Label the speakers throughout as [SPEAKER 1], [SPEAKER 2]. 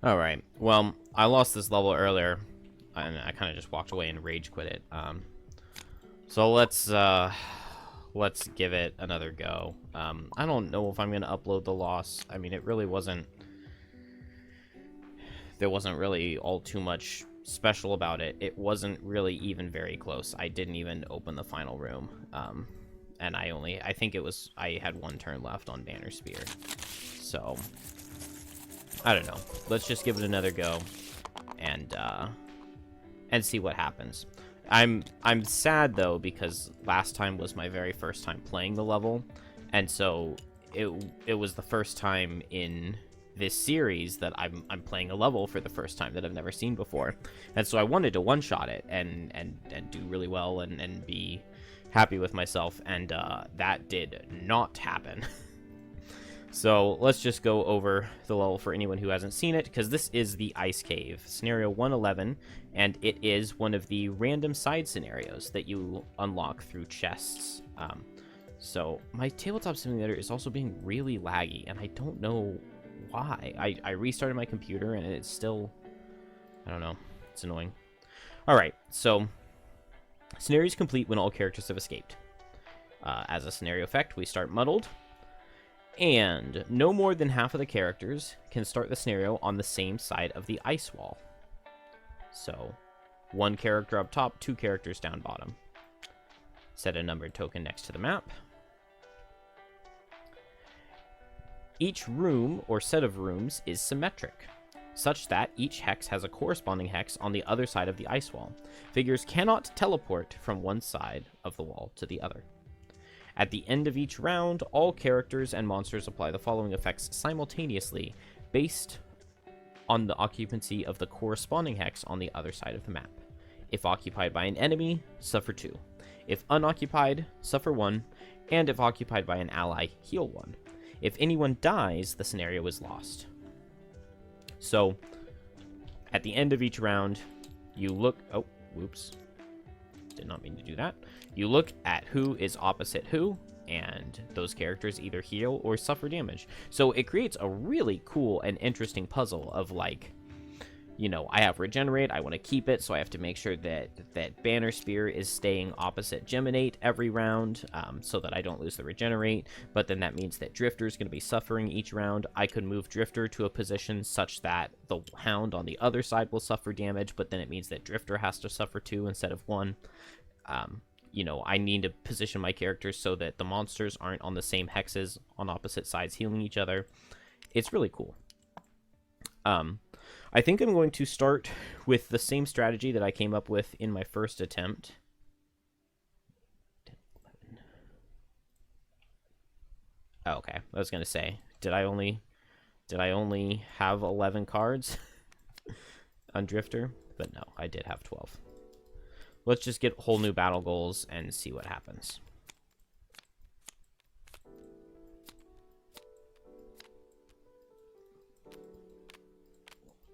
[SPEAKER 1] Alright, well, I lost this level earlier, and I kind of just walked away and rage quit it. So let's give it another go. I don't know if I'm going to upload the loss. I mean, it really wasn't... There wasn't really all too much special about it. It wasn't really even very close. I didn't even open the final room. And I think it was... I had one turn left on Banner Spear. So... I don't know. Let's just give it another go, and see what happens. I'm sad though because last time was my very first time playing the level, and so it was the first time in this series that I'm playing a level for the first time that I've never seen before, and so I wanted to one-shot it and do really well and be happy with myself, and that did not happen. So let's just go over the level for anyone who hasn't seen it, because this is the Ice Cave, Scenario 111, and it is one of the random side scenarios that you unlock through chests. So my tabletop simulator is also being really laggy, and I don't know why. I restarted my computer, and it's still... I don't know. It's annoying. Alright, so... Scenario is complete when all characters have escaped. As a scenario effect, we start muddled. And no more than half of the characters can start the scenario on the same side of the ice wall. So, one character up top, two characters down bottom. Set a numbered token next to the map. Each room or set of rooms is symmetric, such that each hex has a corresponding hex on the other side of the ice wall. Figures cannot teleport from one side of the wall to the other. At the end of each round, all characters and monsters apply the following effects simultaneously, based on the occupancy of the corresponding hex on the other side of the map. If occupied by an enemy, suffer 2. If unoccupied, suffer 1. And if occupied by an ally, heal 1. If anyone dies, the scenario is lost. So, at the end of each round, you look... Oh, whoops. Did not mean to do that. You look at who is opposite who, and those characters either heal or suffer damage. So it creates a really cool and interesting puzzle of, like, you know, I have Regenerate, I want to keep it, so I have to make sure that Banner Spear is staying opposite Geminate every round, so that I don't lose the Regenerate, but then that means that Drifter is going to be suffering each round. I could move Drifter to a position such that the Hound on the other side will suffer damage, but then it means that Drifter has to suffer 2 instead of 1. You know, I need to position my characters so that the monsters aren't on the same hexes on opposite sides healing each other. It's really cool. I think I'm going to start with the same strategy that I came up with in my first attempt. 10, 11. Oh, okay, I was gonna say, did I only have 11 cards on Drifter? But no, I did have 12. Let's just get whole new battle goals and see what happens.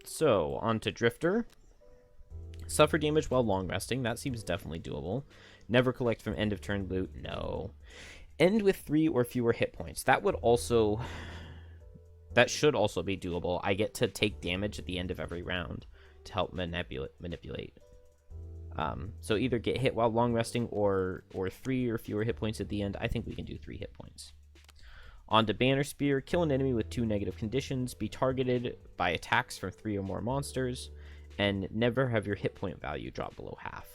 [SPEAKER 1] So, on to Drifter. Suffer damage while long resting. That seems definitely doable. Never collect from end of turn loot. No. End with 3 or fewer hit points. That should also be doable. I get to take damage at the end of every round to help manipulate. So either get hit while long resting or 3 or fewer hit points at the end. I think we can do 3 hit points. On to Banner Spear. Kill an enemy with 2 negative conditions. Be targeted by attacks from 3 or more monsters. And never have your hit point value drop below half.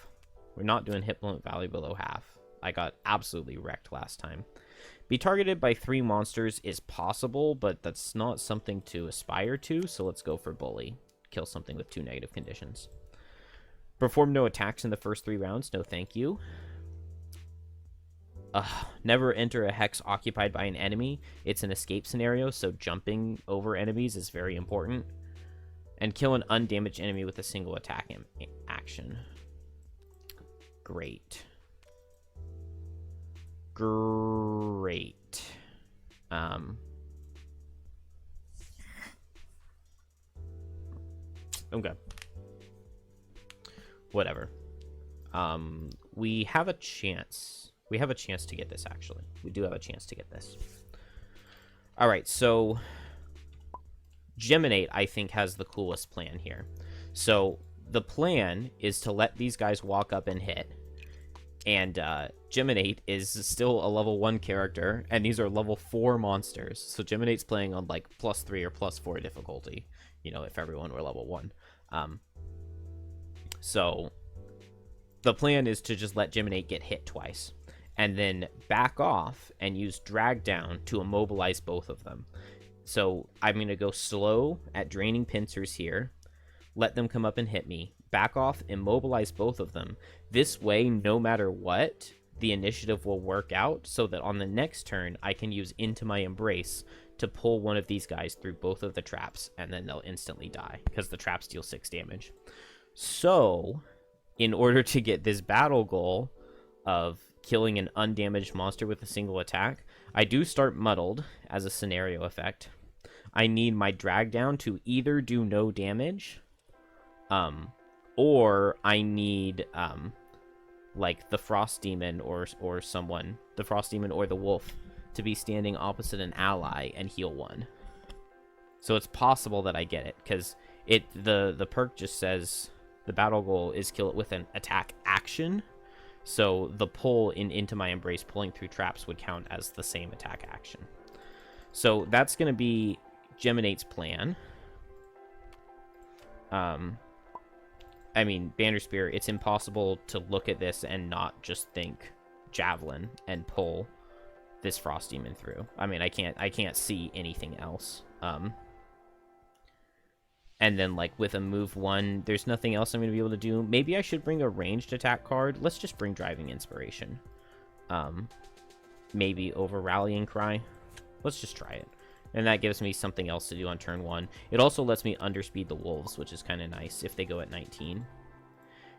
[SPEAKER 1] We're not doing hit point value below half. I got absolutely wrecked last time. Be targeted by 3 monsters is possible, but that's not something to aspire to. So let's go for Bully. Kill something with 2 negative conditions. Perform no attacks in the first 3 rounds. No thank you. Never enter a hex occupied by an enemy. It's an escape scenario, so jumping over enemies is very important. And kill an undamaged enemy with a single attack action. Great. Great. Okay. Whatever. We have a chance. We have a chance to get this, actually. We do have a chance to get this. Alright, so Geminate, I think, has the coolest plan here. So the plan is to let these guys walk up and hit. And Geminate is still a level 1 character, and these are level 4 monsters. So Geminate's playing on like +3 or +4 difficulty, you know, if everyone were level 1. So the plan is to just let Geminate get hit twice, and then back off and use drag down to immobilize both of them. So I'm going to go slow at draining pincers here, let them come up and hit me, back off, immobilize both of them. This way, no matter what, the initiative will work out so that on the next turn, I can use Into My Embrace to pull one of these guys through both of the traps, and then they'll instantly die, because the traps deal 6 damage. So, in order to get this battle goal of killing an undamaged monster with a single attack, I do start Muddled as a scenario effect. I need my drag down to either do no damage, or I need like the Frost Demon or someone, the Frost Demon or the Wolf, to be standing opposite an ally and heal 1. So it's possible that I get it, because the perk just says the battle goal is kill it with an attack action. So the pull Into My Embrace, pulling through traps, would count as the same attack action. So that's going to be Geminate's plan. I mean, Banner Spear, it's impossible to look at this and not just think Javelin and pull this Frost Demon through. I mean, I can't see anything else. And then, like, with a move 1, there's nothing else I'm going to be able to do. Maybe I should bring a ranged attack card. Let's just bring Driving Inspiration. Maybe over Rallying Cry. Let's just try it. And that gives me something else to do on turn 1. It also lets me underspeed the wolves, which is kind of nice if they go at 19.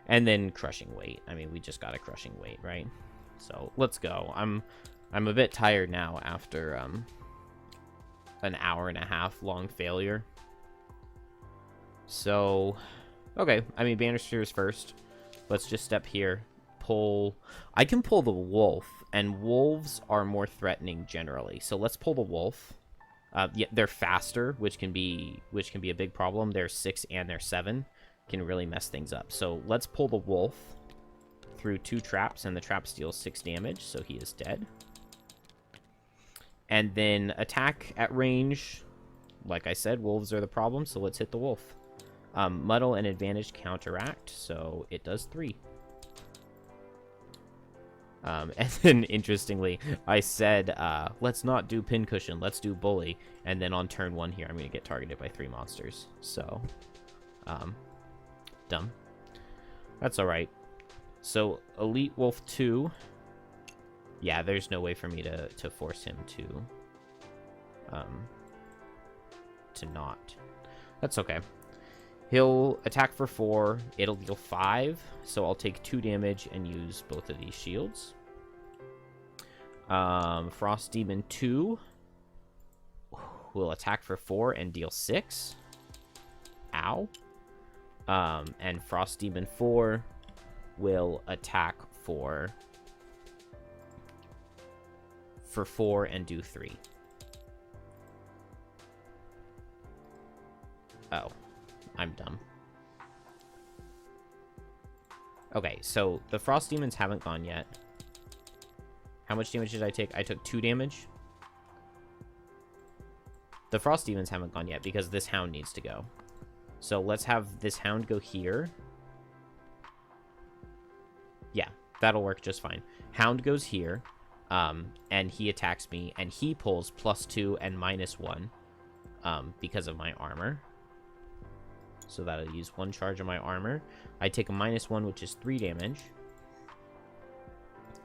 [SPEAKER 1] And then Crushing Weight. I mean, we just got a Crushing Weight, right? So let's go. I'm a bit tired now after an hour-and-a-half long failure. So, okay. I mean, Banner Spheres first. Let's just step here. Pull. I can pull the wolf, and wolves are more threatening generally. So let's pull the wolf. Yeah, they're faster, which can be a big problem. They're 6 and they're 7, can really mess things up. So let's pull the wolf through 2 traps, and the traps deal 6 damage, so he is dead. And then attack at range. Like I said, wolves are the problem, so let's hit the wolf. Muddle and advantage counteract, so it does 3. And then, interestingly, I said, let's not do Pincushion, let's do Bully. And then on turn 1 here, I'm going to get targeted by 3 monsters. So, dumb. That's alright. So, Elite Wolf 2. Yeah, there's no way for me to force him to not. That's okay. He'll attack for 4. It'll deal 5. So I'll take 2 damage and use both of these shields. Frost Demon 2 will attack for 4 and deal 6. Ow. And Frost Demon 4 will attack for 4 and do 3. Oh. I'm dumb. Okay, so the Frost Demons haven't gone yet. How much damage did I take? I took 2 damage. The Frost Demons haven't gone yet because this Hound needs to go. So let's have this Hound go here. Yeah, that'll work just fine. Hound goes here, and he attacks me, and he pulls +2 and -1 because of my armor. So that'll use 1 charge on my armor. I take a -1, which is 3 damage.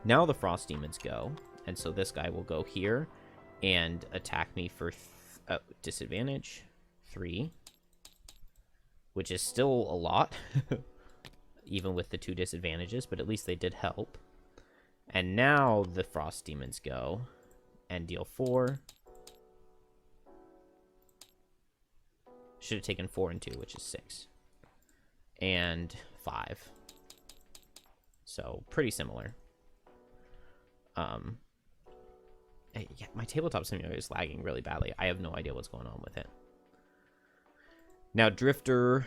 [SPEAKER 1] Now the Frost Demons go. And so this guy will go here and attack me for disadvantage 3. Which is still a lot. Even with the 2 disadvantages, but at least they did help. And now the Frost Demons go and deal 4. Should have taken 4 and 2, which is 6. And 5. So, pretty similar. Yeah, my tabletop simulator is lagging really badly. I have no idea what's going on with it. Now, Drifter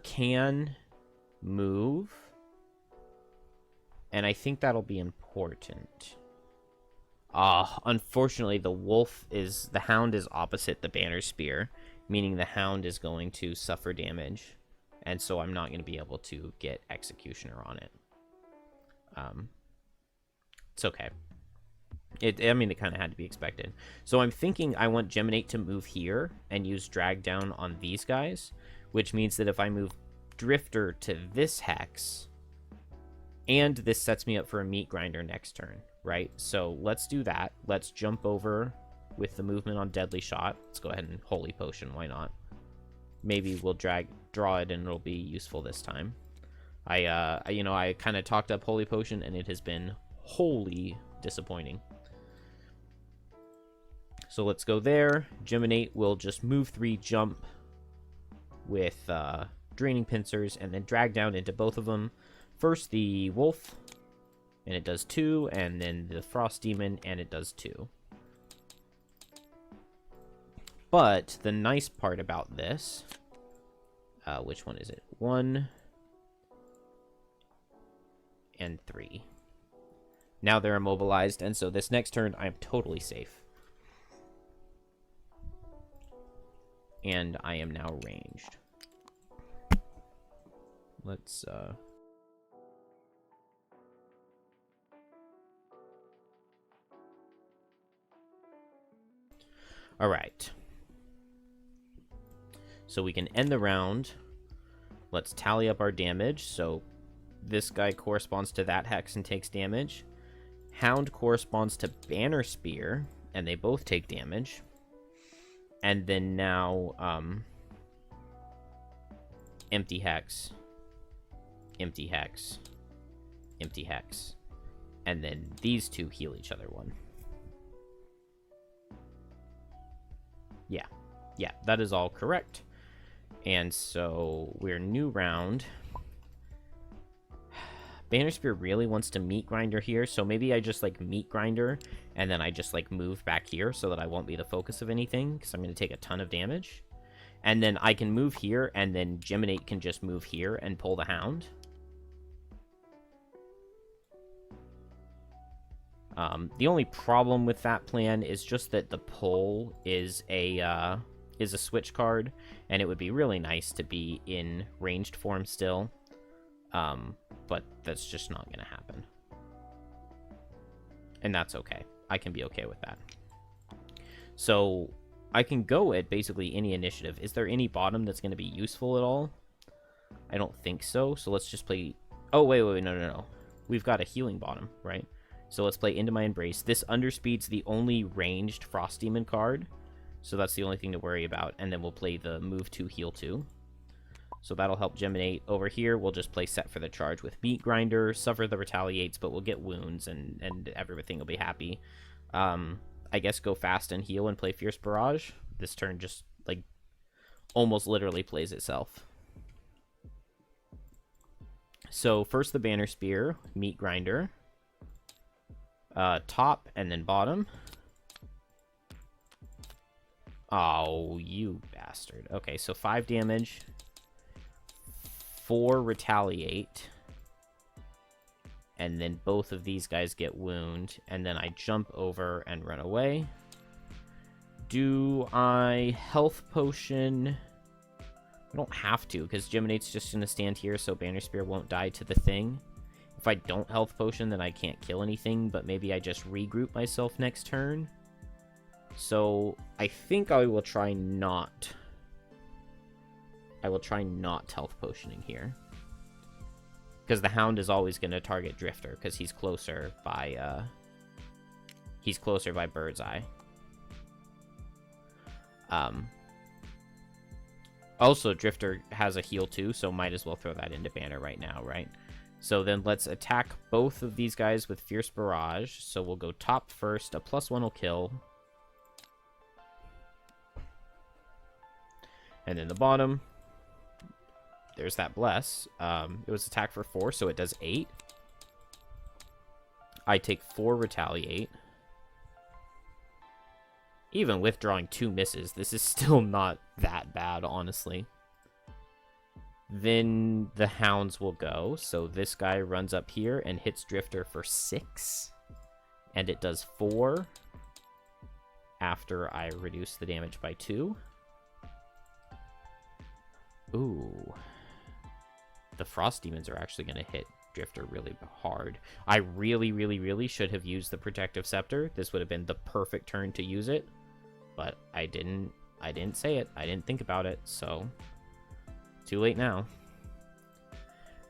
[SPEAKER 1] can move, and I think that'll be important. Unfortunately, the Hound is opposite the Banner Spear, meaning the Hound is going to suffer damage, and so I'm not going to be able to get Executioner on it. It's okay. I mean, it kind of had to be expected. So I'm thinking I want Geminate to move here and use Drag Down on these guys, which means that if I move Drifter to this Hex, and this sets me up for a Meat Grinder next turn, right? So let's do that. Let's jump over with the movement on Deadly Shot. Let's go ahead and Holy Potion, why not? Maybe we'll draw it and it'll be useful this time. I kind of talked up Holy Potion and it has been wholly disappointing. So let's go there. Geminate will just move 3, jump with Draining Pincers, and then drag down into both of them. First the Wolf, and it does 2, and then the Frost Demon, and it does 2. But the nice part about this, which one is it? 1 and 3. Now they're immobilized, and so this next turn I'm totally safe. And I am now ranged. Let's all right. So we can end the round. Let's tally up our damage. So this guy corresponds to that Hex and takes damage. Hound corresponds to Banner Spear, and they both take damage. And then now, Empty Hex, Empty Hex, Empty Hex. And then these two heal each other 1. Yeah, that is all correct. And so we're new round. Banner Spear really wants to Meat Grinder here, so maybe I just, like, Meat Grinder, and then I just, like, move back here so that I won't be the focus of anything, because I'm going to take a ton of damage. And then I can move here, and then Geminate can just move here and pull the Hound. The only problem with that plan is just that the pull is a switch card, and it would be really nice to be in ranged form still. But that's just not going to happen. And that's okay. I can be okay with that. So I can go at basically any initiative. Is there any bottom that's going to be useful at all? I don't think so. So let's just play... Oh, wait, no. We've got a healing bottom, right? So let's play Into My Embrace. This underspeeds the only ranged Frost Demon card. So that's the only thing to worry about. And then we'll play the Move 2, Heal 2. So that'll help Geminate. Over here, we'll just play Set for the Charge with Meat Grinder, suffer the Retaliates, but we'll get wounds, and everything will be happy. I guess go fast and heal and play Fierce Barrage. This turn just, like, almost literally plays itself. So first the Banner Spear, Meat Grinder. Top, and then bottom. Oh, you bastard. Okay, so 5 damage. 4 retaliate, and then both of these guys get wound, and then I jump over and run away. Do I health potion? I don't have to, because Geminate's just going to stand here, so Banner Spear won't die to the thing. If I don't health potion, then I can't kill anything, but maybe I just regroup myself next turn. So I think I will try not... health potioning here. Because the Hound is always going to target Drifter, because he's closer by Bird's Eye. Also, Drifter has a heal too, so might as well throw that into Banner right now, right? So then let's attack both of these guys with Fierce Barrage. So we'll go top first. A +1 will kill. And then the bottom... There's that Bless. It was attack for 4, so it does 8. I take 4 Retaliate. Even with drawing 2 misses, this is still not that bad, honestly. Then the hounds will go. So this guy runs up here and hits Drifter for 6. And it does 4 after I reduce the damage by 2. Ooh. The Frost Demons are actually going to hit Drifter really hard. I really, really, really should have used the Protective Scepter. This would have been the perfect turn to use it. But I didn't say it. I didn't think about it, so too late now.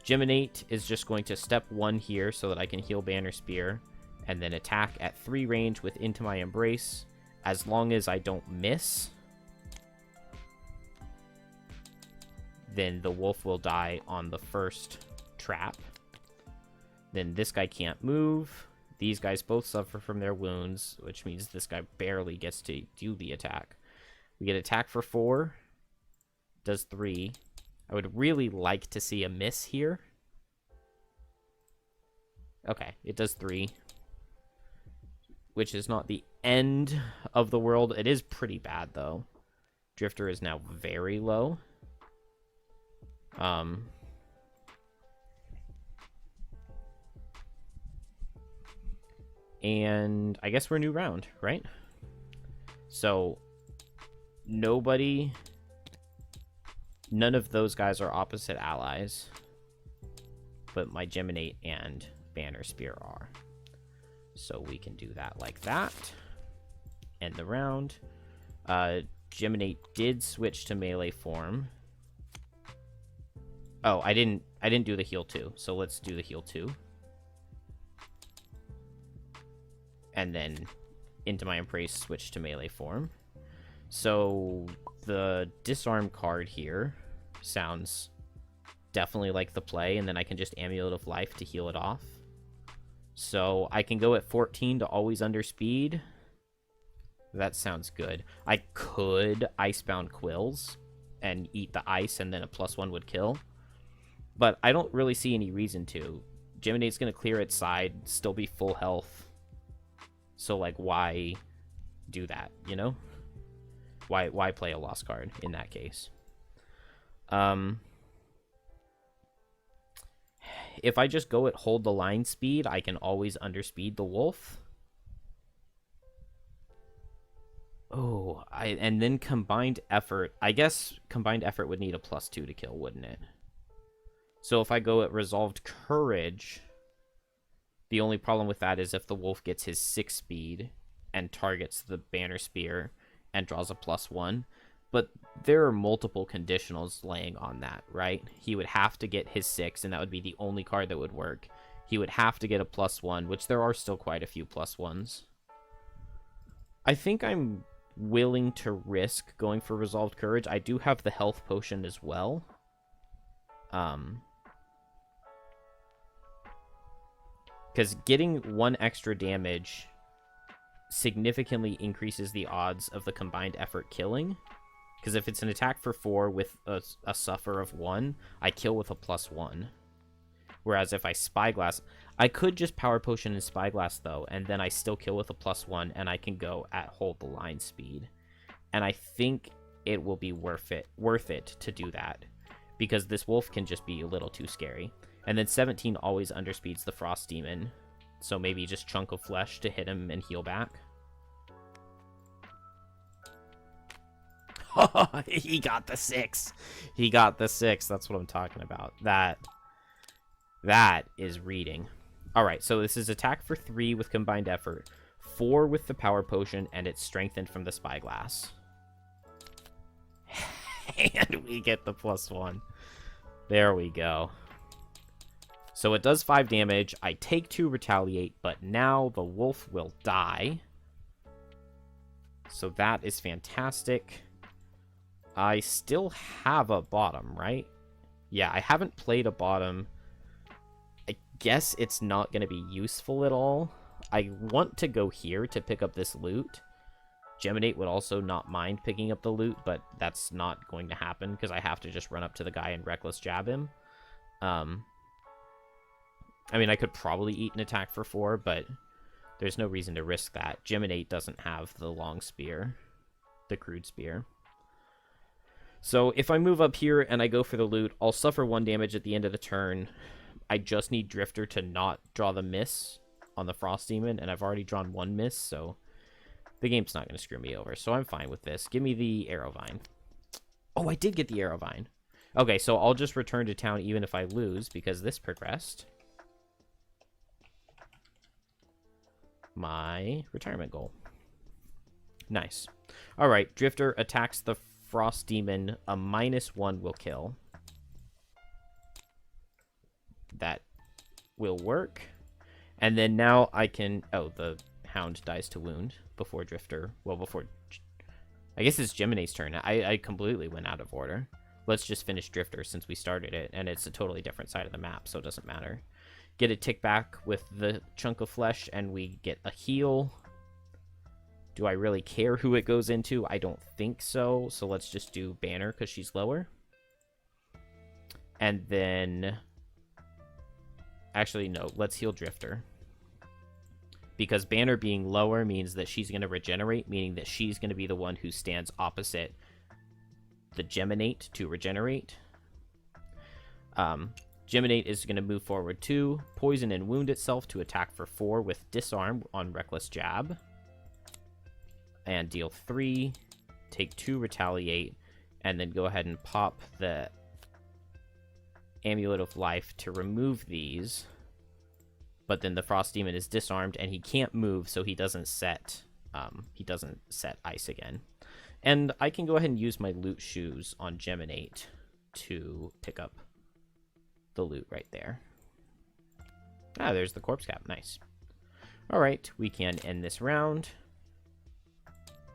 [SPEAKER 1] Geminate is just going to step 1 here so that I can heal Banner Spear, and then attack at 3 range with Into My Embrace. As long as I don't miss, then the wolf will die on the first trap. Then this guy can't move. These guys both suffer from their wounds, which means this guy barely gets to do the attack. We get attack for 4. Does 3. I would really like to see a miss here. Okay, it does 3. Which is not the end of the world. It is pretty bad, though. Drifter is now very low. And I guess we're a new round, right? So, none of those guys are opposite allies, but my Geminate and Banner Spear are. So we can do that like that. End the round. Geminate did switch to melee form. Oh, I didn't do the heal 2, so let's do the heal 2. And then Into My Embrace switch to melee form. So the disarm card here sounds definitely like the play, and then I can just Amulet of Life to heal it off. So I can go at 14 to always underspeed. That sounds good. I could Icebound Quills and eat the ice, and then a +1 would kill. But I don't really see any reason to. Geminate's going to clear its side, still be full health. So, like, why do that, you know? Why play a lost card in that case? If I just go at hold the line speed, I can always underspeed the wolf. Oh, and then combined effort. I guess combined effort would need a +2 to kill, wouldn't it? So if I go at resolved courage, the only problem with that is if the wolf gets his 6 speed and targets the Banner Spear and draws a +1. But there are multiple conditionals laying on that, right? He would have to get his 6, and that would be the only card that would work. He would have to get a +1, which there are still quite a few +1s. I think I'm willing to risk going for Resolved Courage. I do have the health potion as well. Because getting 1 extra damage significantly increases the odds of the combined effort killing. Because if it's an attack for 4 with a suffer of 1, I kill with a +1. Whereas if I Spyglass, I could just Power Potion and Spyglass though, and then I still kill with a +1, and I can go at hold the line speed. And I think it will be worth it to do that, because this wolf can just be a little too scary. And then 17 always underspeeds the Frost Demon, so maybe just Chunk of Flesh to hit him and heal back. He got the 6. He got the 6. That's what I'm talking about. That is reading. All right, so this is attack for 3 with combined effort, 4 with the Power Potion, and it's strengthened from the Spyglass. And we get the +1. There we go. So it does 5 damage. I take 2 retaliate, but now the wolf will die. So that is fantastic. I still have a bottom, right? Yeah, I haven't played a bottom. I guess it's not going to be useful at all. I want to go here to pick up this loot. Geminate would also not mind picking up the loot, but that's not going to happen because I have to just run up to the guy and reckless jab him. I mean, I could probably eat an attack for 4, but There's no reason to risk that. Geminate doesn't have the long spear, the crude spear. So if I move up here and I go for the loot, I'll suffer 1 damage at the end of the turn. I just need Drifter to not draw the miss on the Frost Demon, and I've already drawn 1 miss, so the game's not going to screw me over. So I'm fine with this. Give me the Arrow Vine. Oh, I did get the Arrow Vine. Okay, so I'll just return to town even if I lose, because this progressed my retirement goal. Nice. All right, Drifter attacks the Frost Demon. A -1 will kill. That will work. And then now I can... Oh, the Hound dies to wound before Drifter... Well, before... I guess it's Geminate's turn. I completely went out of order. Let's just finish Drifter since we started it, and it's a totally different side of the map, so it doesn't matter. Get a tick back with the chunk of flesh, and we get a heal. Do I really care who it goes into? I don't think so. So let's just do Banner because she's lower. And then... Actually, no. Let's heal Drifter. Because Banner being lower means that she's going to regenerate, meaning that she's going to be the one who stands opposite the Geminate to regenerate. Geminate is going to move forward 2, poison and wound itself to attack for 4 with Disarm on Reckless Jab. And deal 3, take 2, retaliate, and then go ahead and pop the Amulet of Life to remove these. But then the Frost Demon is disarmed, and he can't move, so he doesn't set ice again. And I can go ahead and use my loot shoes on Geminate to pick up the loot right there. Ah, there's the corpse cap. Nice. All right, we can end this round.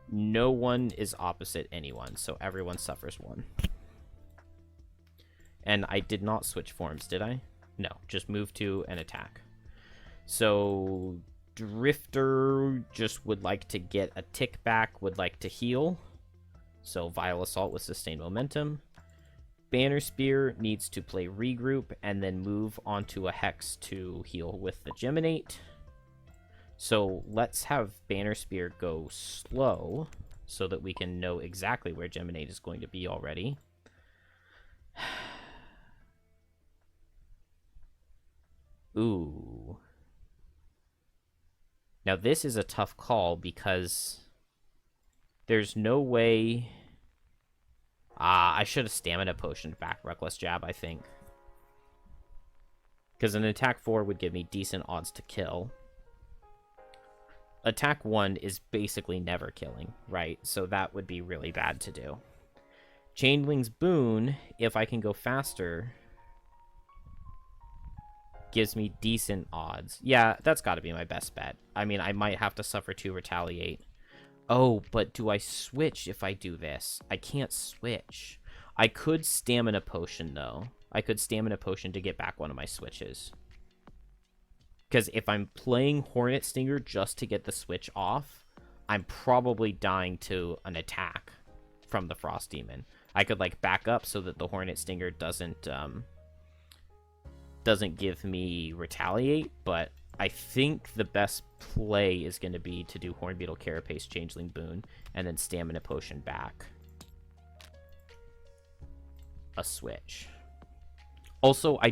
[SPEAKER 1] No one is opposite anyone, so everyone suffers 1. And I did not switch forms, did I? No, just move 2 and attack. So Drifter just would like to get a tick back, would like to heal. So Vile Assault with sustained momentum. Banner Spear needs to play regroup and then move onto a Hex to heal with the Geminate. So let's have Banner Spear go slow so that we can know exactly where Geminate is going to be already. Ooh. Now this is a tough call because there's no way... I should have Stamina Potioned back Reckless Jab, I think. Because an attack 4 would give me decent odds to kill. Attack 1 is basically never killing, right? So that would be really bad to do. Changeling's Boon, if I can go faster, gives me decent odds. Yeah, that's got to be my best bet. I mean, I might have to suffer 2 retaliate. Oh, but do I switch if I do this? I can't switch. I could Stamina Potion, though. I could Stamina Potion to get back one of my switches. Because if I'm playing Hornet Stinger just to get the switch off, I'm probably dying to an attack from the Frost Demon. I could, like, back up so that the Hornet Stinger doesn't give me retaliate, but I think the best play is going to be to do Hornbeetle Carapace, Changeling Boon, and then Stamina Potion back a switch. Also, I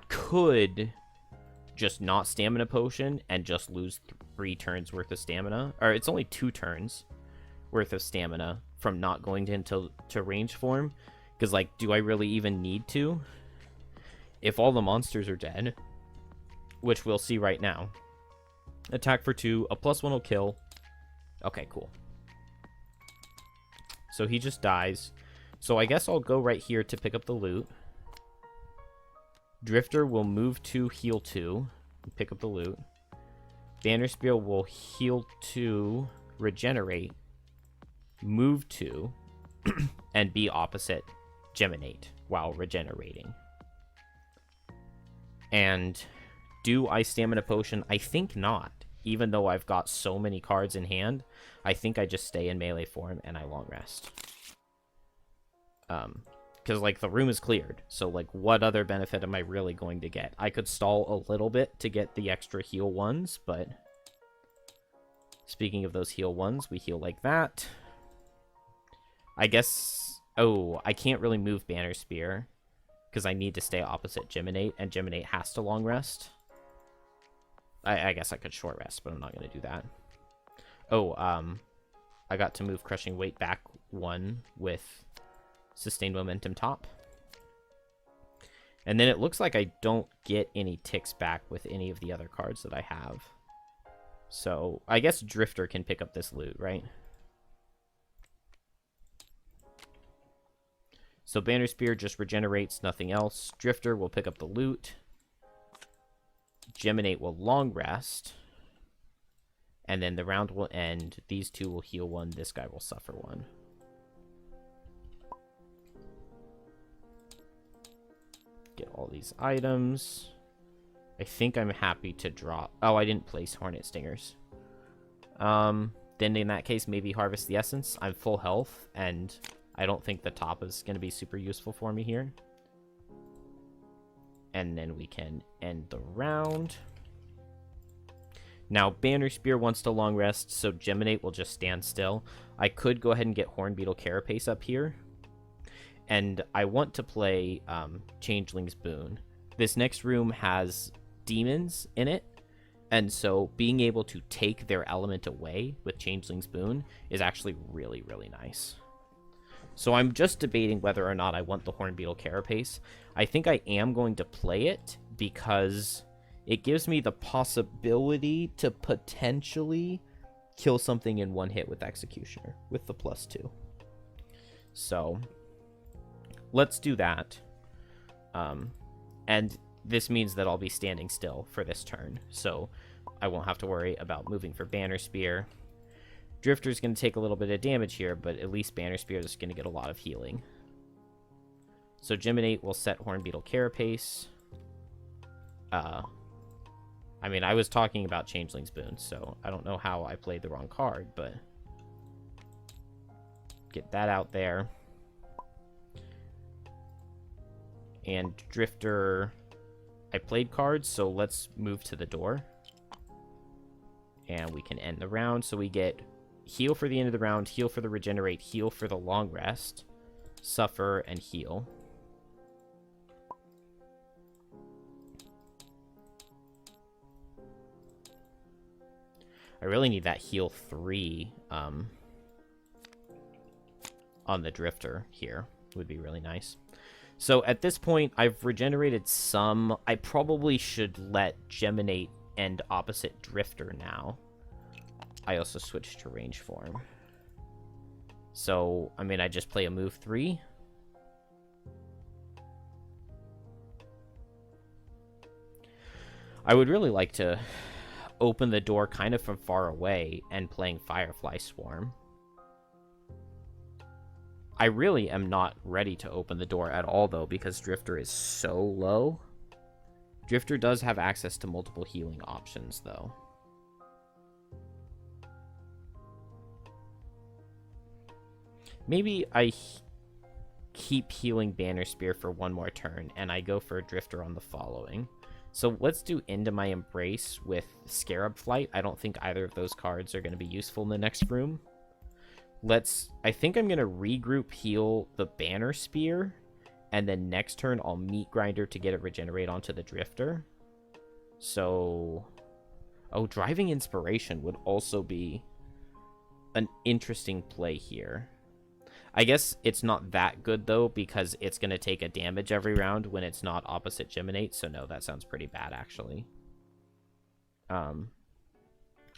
[SPEAKER 1] could just not Stamina Potion and just lose 3 turns worth of stamina. Or it's only 2 turns worth of stamina from not going to range form. Because, like, do I really even need to? If all the monsters are dead, which we'll see right now. Attack for 2, a +1 will kill. Okay, cool. So he just dies. So I guess I'll go right here to pick up the loot. Drifter will move 2, heal 2, and pick up the loot. Banner Spear will heal 2, regenerate, move 2, and be opposite Geminate while regenerating. And do I Stamina Potion? I think not. Even though I've got so many cards in hand, I think I just stay in melee form and I long rest. because, like, the room is cleared. So, like, what other benefit am I really going to get? I could stall a little bit to get the extra heal ones, but speaking of those heal ones, we heal like that. I guess... Oh, I can't really move Banner Spear because I need to stay opposite Geminate, and Geminate has to long rest. I guess I could short rest, but I'm not going to do that. Oh, I got to move Crushing Weight back 1 with Sustained Momentum top. And then it looks like I don't get any ticks back with any of the other cards that I have. So I guess Drifter can pick up this loot, right? So Banner Spear just regenerates, nothing else. Drifter will pick up the loot. Geminate will long rest. And then the round will end. These two will heal 1. This guy will suffer 1. Get all these items. I think I'm happy to drop... Oh, I didn't place Hornet Stingers. Then in that case, maybe Harvest the Essence. I'm full health, and I don't think the top is going to be super useful for me here. And then we can end the round. Now, Banner Spear wants to long rest, so Geminate will just stand still. I could go ahead and get Hornbeetle Carapace up here. And I want to play Changeling's Boon. This next room has demons in it, and so being able to take their element away with Changeling's Boon is actually really, really nice. So I'm just debating whether or not I want the Hornbeetle Carapace. I think I am going to play it because it gives me the possibility to potentially kill something in one hit with Executioner with the +2. So let's do that. And this means that I'll be standing still for this turn, so I won't have to worry about moving for Banner Spear. Drifter's going to take a little bit of damage here, but at least Banner Spear is going to get a lot of healing. So Geminate will set Hornbeetle Carapace. I mean, I was talking about Changeling's Boon, so I don't know how I played the wrong card, but get that out there. And Drifter, I played cards, so let's move to the door. And we can end the round, so we get heal for the end of the round, heal for the regenerate, heal for the long rest, suffer, and heal. I really need that heal 3 on the Drifter here. Would be really nice. So at this point, I've regenerated some. I probably should let Geminate end opposite Drifter now. I also switched to range form. So, I mean, I just play a move 3. I would really like to open the door kind of from far away and playing Firefly Swarm. I really am not ready to open the door at all, though, because Drifter is so low. Drifter does have access to multiple healing options, though. Maybe I keep healing Banner Spear for one more turn, and I go for a Drifter on the following. So let's do Into My Embrace with Scarab Flight. I don't think either of those cards are going to be useful in the next room. I think I'm going to regroup heal the Banner Spear, and then next turn I'll Meat Grinder to get it regenerate onto the Drifter. So, oh, Driving Inspiration would also be an interesting play here. I guess it's not that good, though, because it's going to take a damage every round when it's not opposite Geminate, so no, that sounds pretty bad, actually.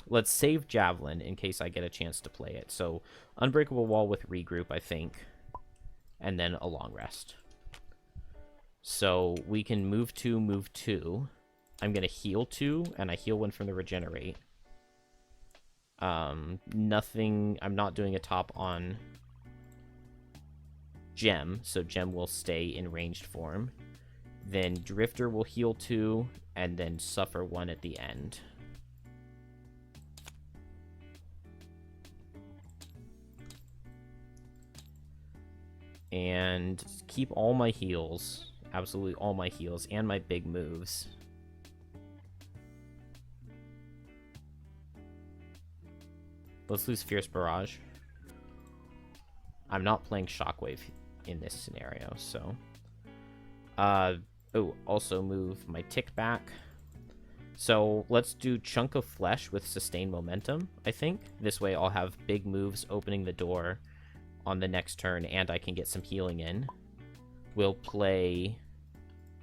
[SPEAKER 1] Let's save Javelin in case I get a chance to play it. So, Unbreakable Wall with Regroup, I think, and then a long rest. So, we can move 2, move 2. I'm going to heal 2, and I heal 1 from the Regenerate. Nothing, I'm not doing a top on Gem, so Gem will stay in ranged form. Then Drifter will heal 2, and then suffer 1 at the end. And keep all my heals. Absolutely all my heals and my big moves. Let's lose Fierce Barrage. I'm not playing Shockwave in this scenario, so... oh, also move my tick back. So let's do Chunk of Flesh with Sustained Momentum, I think. This way I'll have big moves opening the door on the next turn, and I can get some healing in. We'll play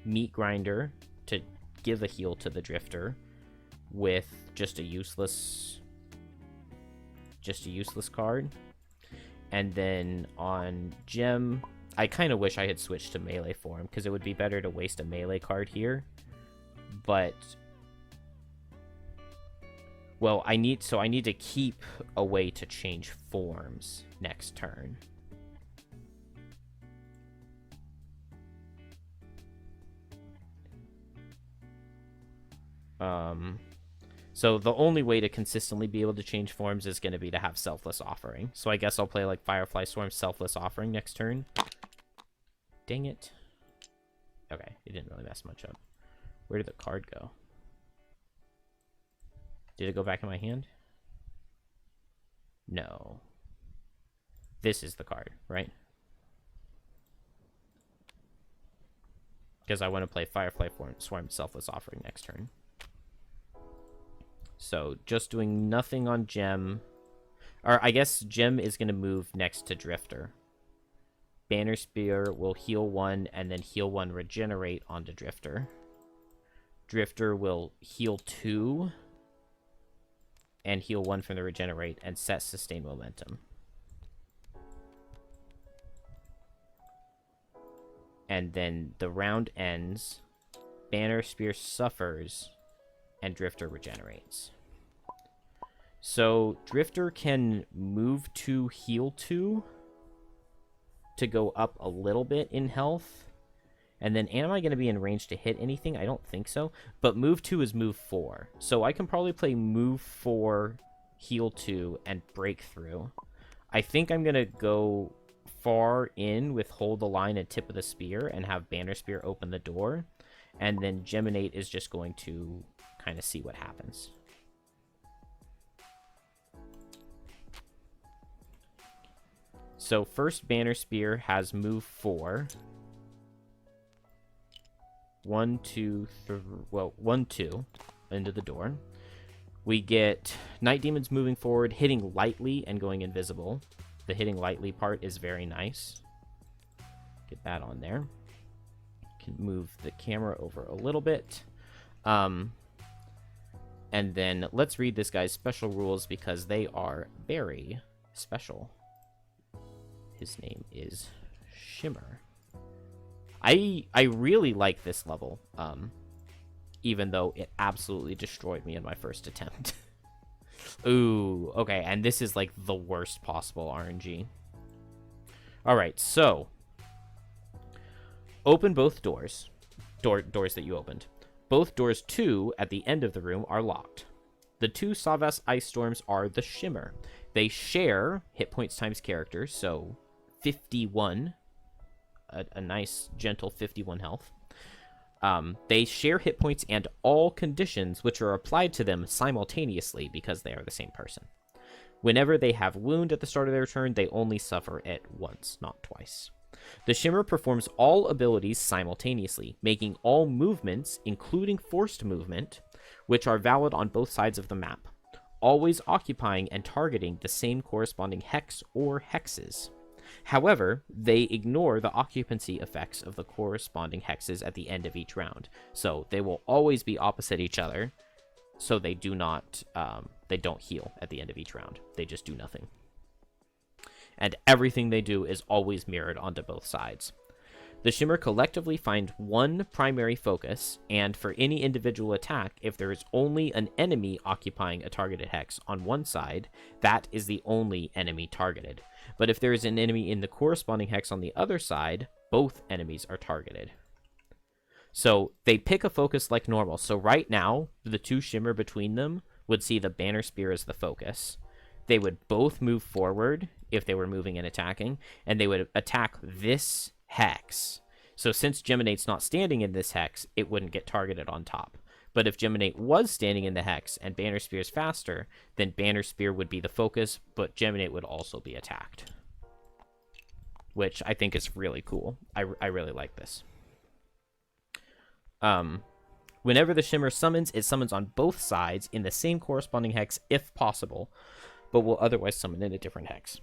[SPEAKER 1] Meat Grinder to give a heal to the Drifter with just a useless card. And then on Gem, I kind of wish I had switched to melee form, because it would be better to waste a melee card here. But... well, I need to keep a way to change forms next turn. So the only way to consistently be able to change forms is going to be to have Selfless Offering. So I guess I'll play like Firefly Storm, Selfless Offering next turn. Dang it. Okay, it didn't really mess much up. Where did the card go? Did it go back in my hand? No. This is the card, right? Because I want to play Firefly Swarm, Selfless Offering next turn. So, just doing nothing on Gem. Or, I guess Gem is going to move next to Drifter. Banner Spear will heal 1 and then heal 1 regenerate onto Drifter. Drifter will heal 2 and heal 1 from the regenerate and set Sustained Momentum. And then the round ends. Banner Spear suffers and Drifter regenerates. So Drifter can move 2, heal 2 to go up a little bit in health. And then am I going to be in range to hit anything? I don't think so. But move 2 is move 4. So I can probably play move 4, heal 2, and breakthrough. I think I'm going to go far in with hold the line and tip of the spear and have Banner Spear open the door. And then Geminate is just going to kind of see what happens. So first Banner Spear has move 4. 1, 2, 3, well, 1, 2 into the door. We get Night Demons moving forward, hitting lightly and going invisible. The hitting lightly part is very nice. Get that on there. Can move the camera over a little bit. And then let's read this guy's special rules because they are very special. His name is Shimmer. I really like this level, even though it absolutely destroyed me in my first attempt. Ooh, okay, and this is like the worst possible RNG. Alright, so open both doors. Doors that you opened. Both doors 2 at the end of the room are locked. The 2 Savas Ice Storms are the Shimmer. They share hit points times character, so 51. A nice, gentle 51 health. They share hit points and all conditions which are applied to them simultaneously because they are the same person. Whenever they have wound at the start of their turn, they only suffer it once, not twice. The Shimmer performs all abilities simultaneously, making all movements, including forced movement, which are valid on both sides of the map, always occupying and targeting the same corresponding hex or hexes. However, they ignore the occupancy effects of the corresponding hexes at the end of each round. So they will always be opposite each other, so they do not, they don't heal at the end of each round. They just do nothing. And everything they do is always mirrored onto both sides. The Shimmer collectively find one primary focus, and for any individual attack, if there is only an enemy occupying a targeted hex on one side, that is the only enemy targeted. But if there is an enemy in the corresponding hex on the other side, both enemies are targeted. So they pick a focus like normal. So right now, the 2 Shimmer between them would see the Banner Spear as the focus. They would both move forward if they were moving and attacking, and they would attack this hex. So since Geminate's not standing in this hex, it wouldn't get targeted on top. But if Geminate was standing in the hex and Banner Spear is faster, then Banner Spear would be the focus, but Geminate would also be attacked. Which I think is really cool. I really like this. Whenever the Shimmer summons, it summons on both sides in the same corresponding hex if possible, but will otherwise summon in a different hex.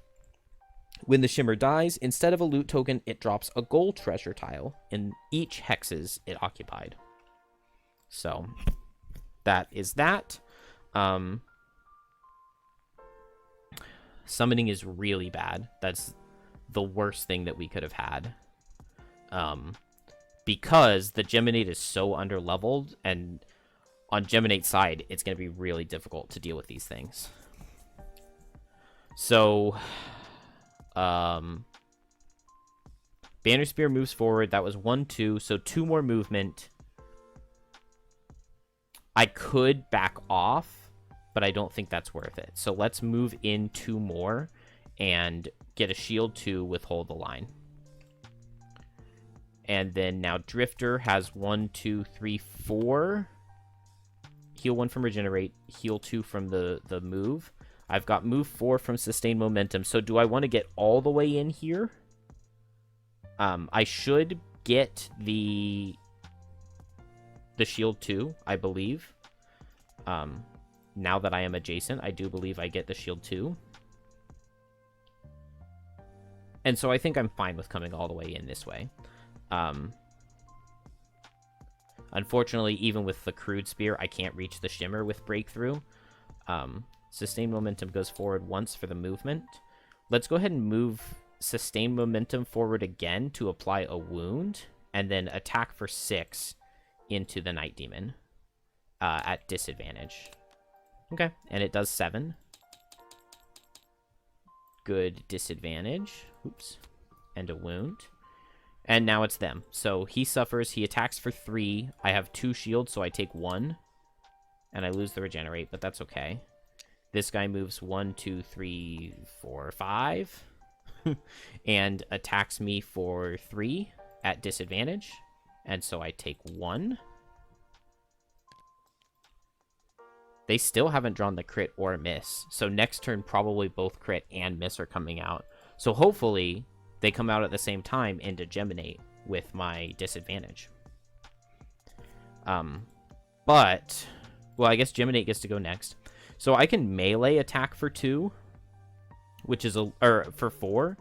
[SPEAKER 1] When the Shimmer dies, instead of a loot token, it drops a gold treasure tile in each hexes it occupied. So, that is that. Summoning is really bad. That's the worst thing that we could have had. Because the Geminate is so underleveled, and on Geminate's side, it's going to be really difficult to deal with these things. So, Banner Spear moves forward. That was 1, 2, so 2 more movement. I could back off, but I don't think that's worth it. So let's move in 2 more and get a shield 2 with hold the line. And then now Drifter has 1, 2, 3, 4. Heal 1 from Regenerate, heal 2 from the move. I've got move 4 from Sustain Momentum. So do I want to get all the way in here? I should get the shield 2, I believe. Now that I am adjacent, I do believe I get the shield 2. And so I think I'm fine with coming all the way in this way. Unfortunately, even with the crude spear, I can't reach the Shimmer with Breakthrough. Sustained Momentum goes forward once for the movement. Let's go ahead and move Sustained Momentum forward again to apply a wound, and then attack for 6 into the Night Demon at disadvantage. Okay, and it does 7. Good disadvantage. Oops. And a wound. And now it's them. So he suffers. He attacks for 3. I have 2 shields, so I take 1. And I lose the regenerate, but that's okay. This guy moves 1, 2, 3, 4, 5. And attacks me for 3 at disadvantage. And so I take 1. They still haven't drawn the crit or miss. So next turn, probably both crit and miss are coming out. So hopefully they come out at the same time into Geminate with my disadvantage. But, well, I guess Geminate gets to go next. So I can melee attack for 2, which is for 4,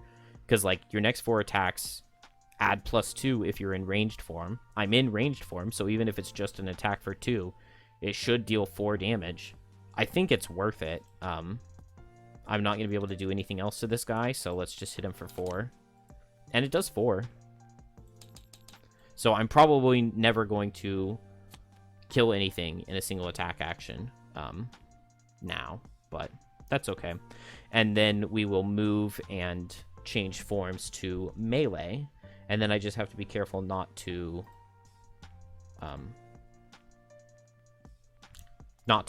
[SPEAKER 1] because like your next 4 attacks add +2 if you're in ranged form. I'm in ranged form, so even if it's just an attack for 2, it should deal 4 damage. I think it's worth it. I'm not going to be able to do anything else to this guy, so let's just hit him for 4. And it does 4. So I'm probably never going to kill anything in a single attack action now, but that's okay. And then we will move and change forms to melee, and then I just have to be careful not to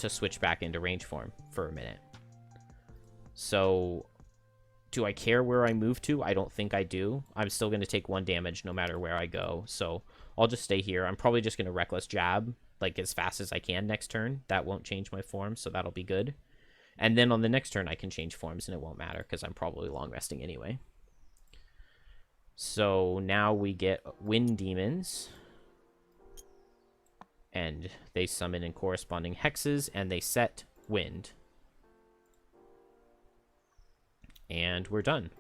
[SPEAKER 1] switch back into range form for a minute. So do I care where I move to? I don't think I do. I'm still going to take 1 damage no matter where I go, so I'll just stay here. I'm probably just going to Reckless Jab like as fast as I can next turn. That won't change my form, so that'll be good. And then on the next turn I can change forms and it won't matter because I'm probably long resting anyway. So now we get Wind Demons, and they summon in corresponding hexes and they set wind. And we're done.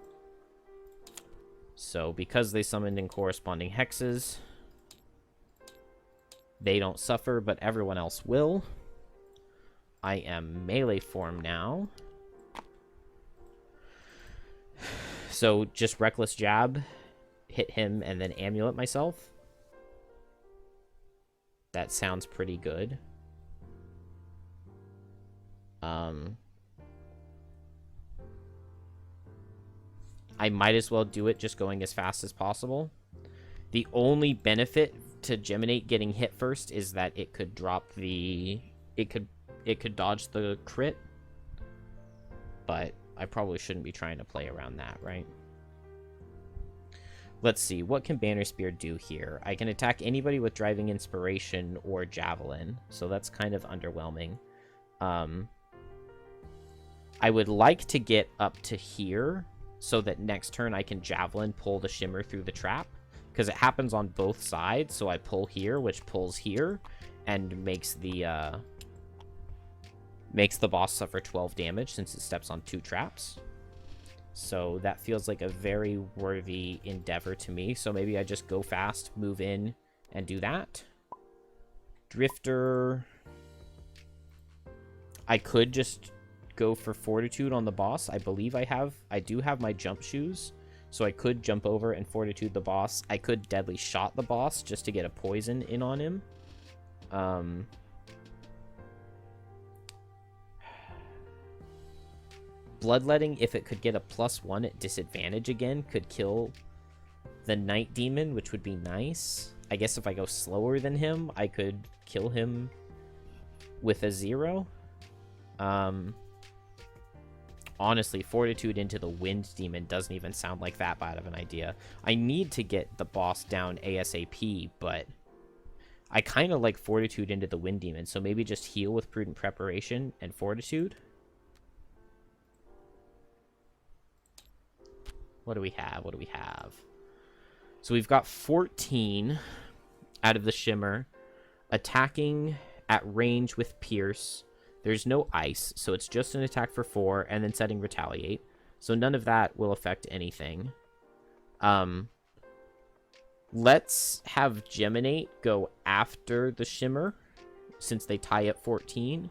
[SPEAKER 1] So because they summoned in corresponding hexes, they don't suffer, but everyone else will. I am melee form now. So just Reckless Jab, hit him, and then Amulet myself. That sounds pretty good. I might as well do it just going as fast as possible. The only benefit to Geminate getting hit first is that it could drop the... It could dodge the crit. But I probably shouldn't be trying to play around that, right? Let's see. What can Banner Spear do here? I can attack anybody with Driving Inspiration or Javelin, so that's kind of underwhelming. I would like to get up to here so that next turn I can Javelin pull the Shimmer through the trap, because it happens on both sides, so I pull here, which pulls here, and makes the boss suffer 12 damage since it steps on 2 traps. So that feels like a very worthy endeavor to me. So maybe I just go fast, move in, and do that. Drifter. I could just go for Fortitude on the boss. I believe I do have my jump shoes. So I could jump over and Fortitude the boss. I could Deadly Shot the boss just to get a poison in on him. Bloodletting, if it could get a +1 at disadvantage again, could kill the Night Demon, which would be nice. I guess if I go slower than him, I could kill him with a 0. Honestly, Fortitude into the Wind Demon doesn't even sound like that bad of an idea. I need to get the boss down ASAP, but I kind of like Fortitude into the Wind Demon, so maybe just heal with Prudent Preparation and Fortitude. What do we have? What do we have? So we've got 14 out of the Shimmer. Attacking at range with Pierce. There's no ice, so it's just an attack for 4, and then setting Retaliate. So none of that will affect anything. Let's have Geminate go after the Shimmer, since they tie at 14.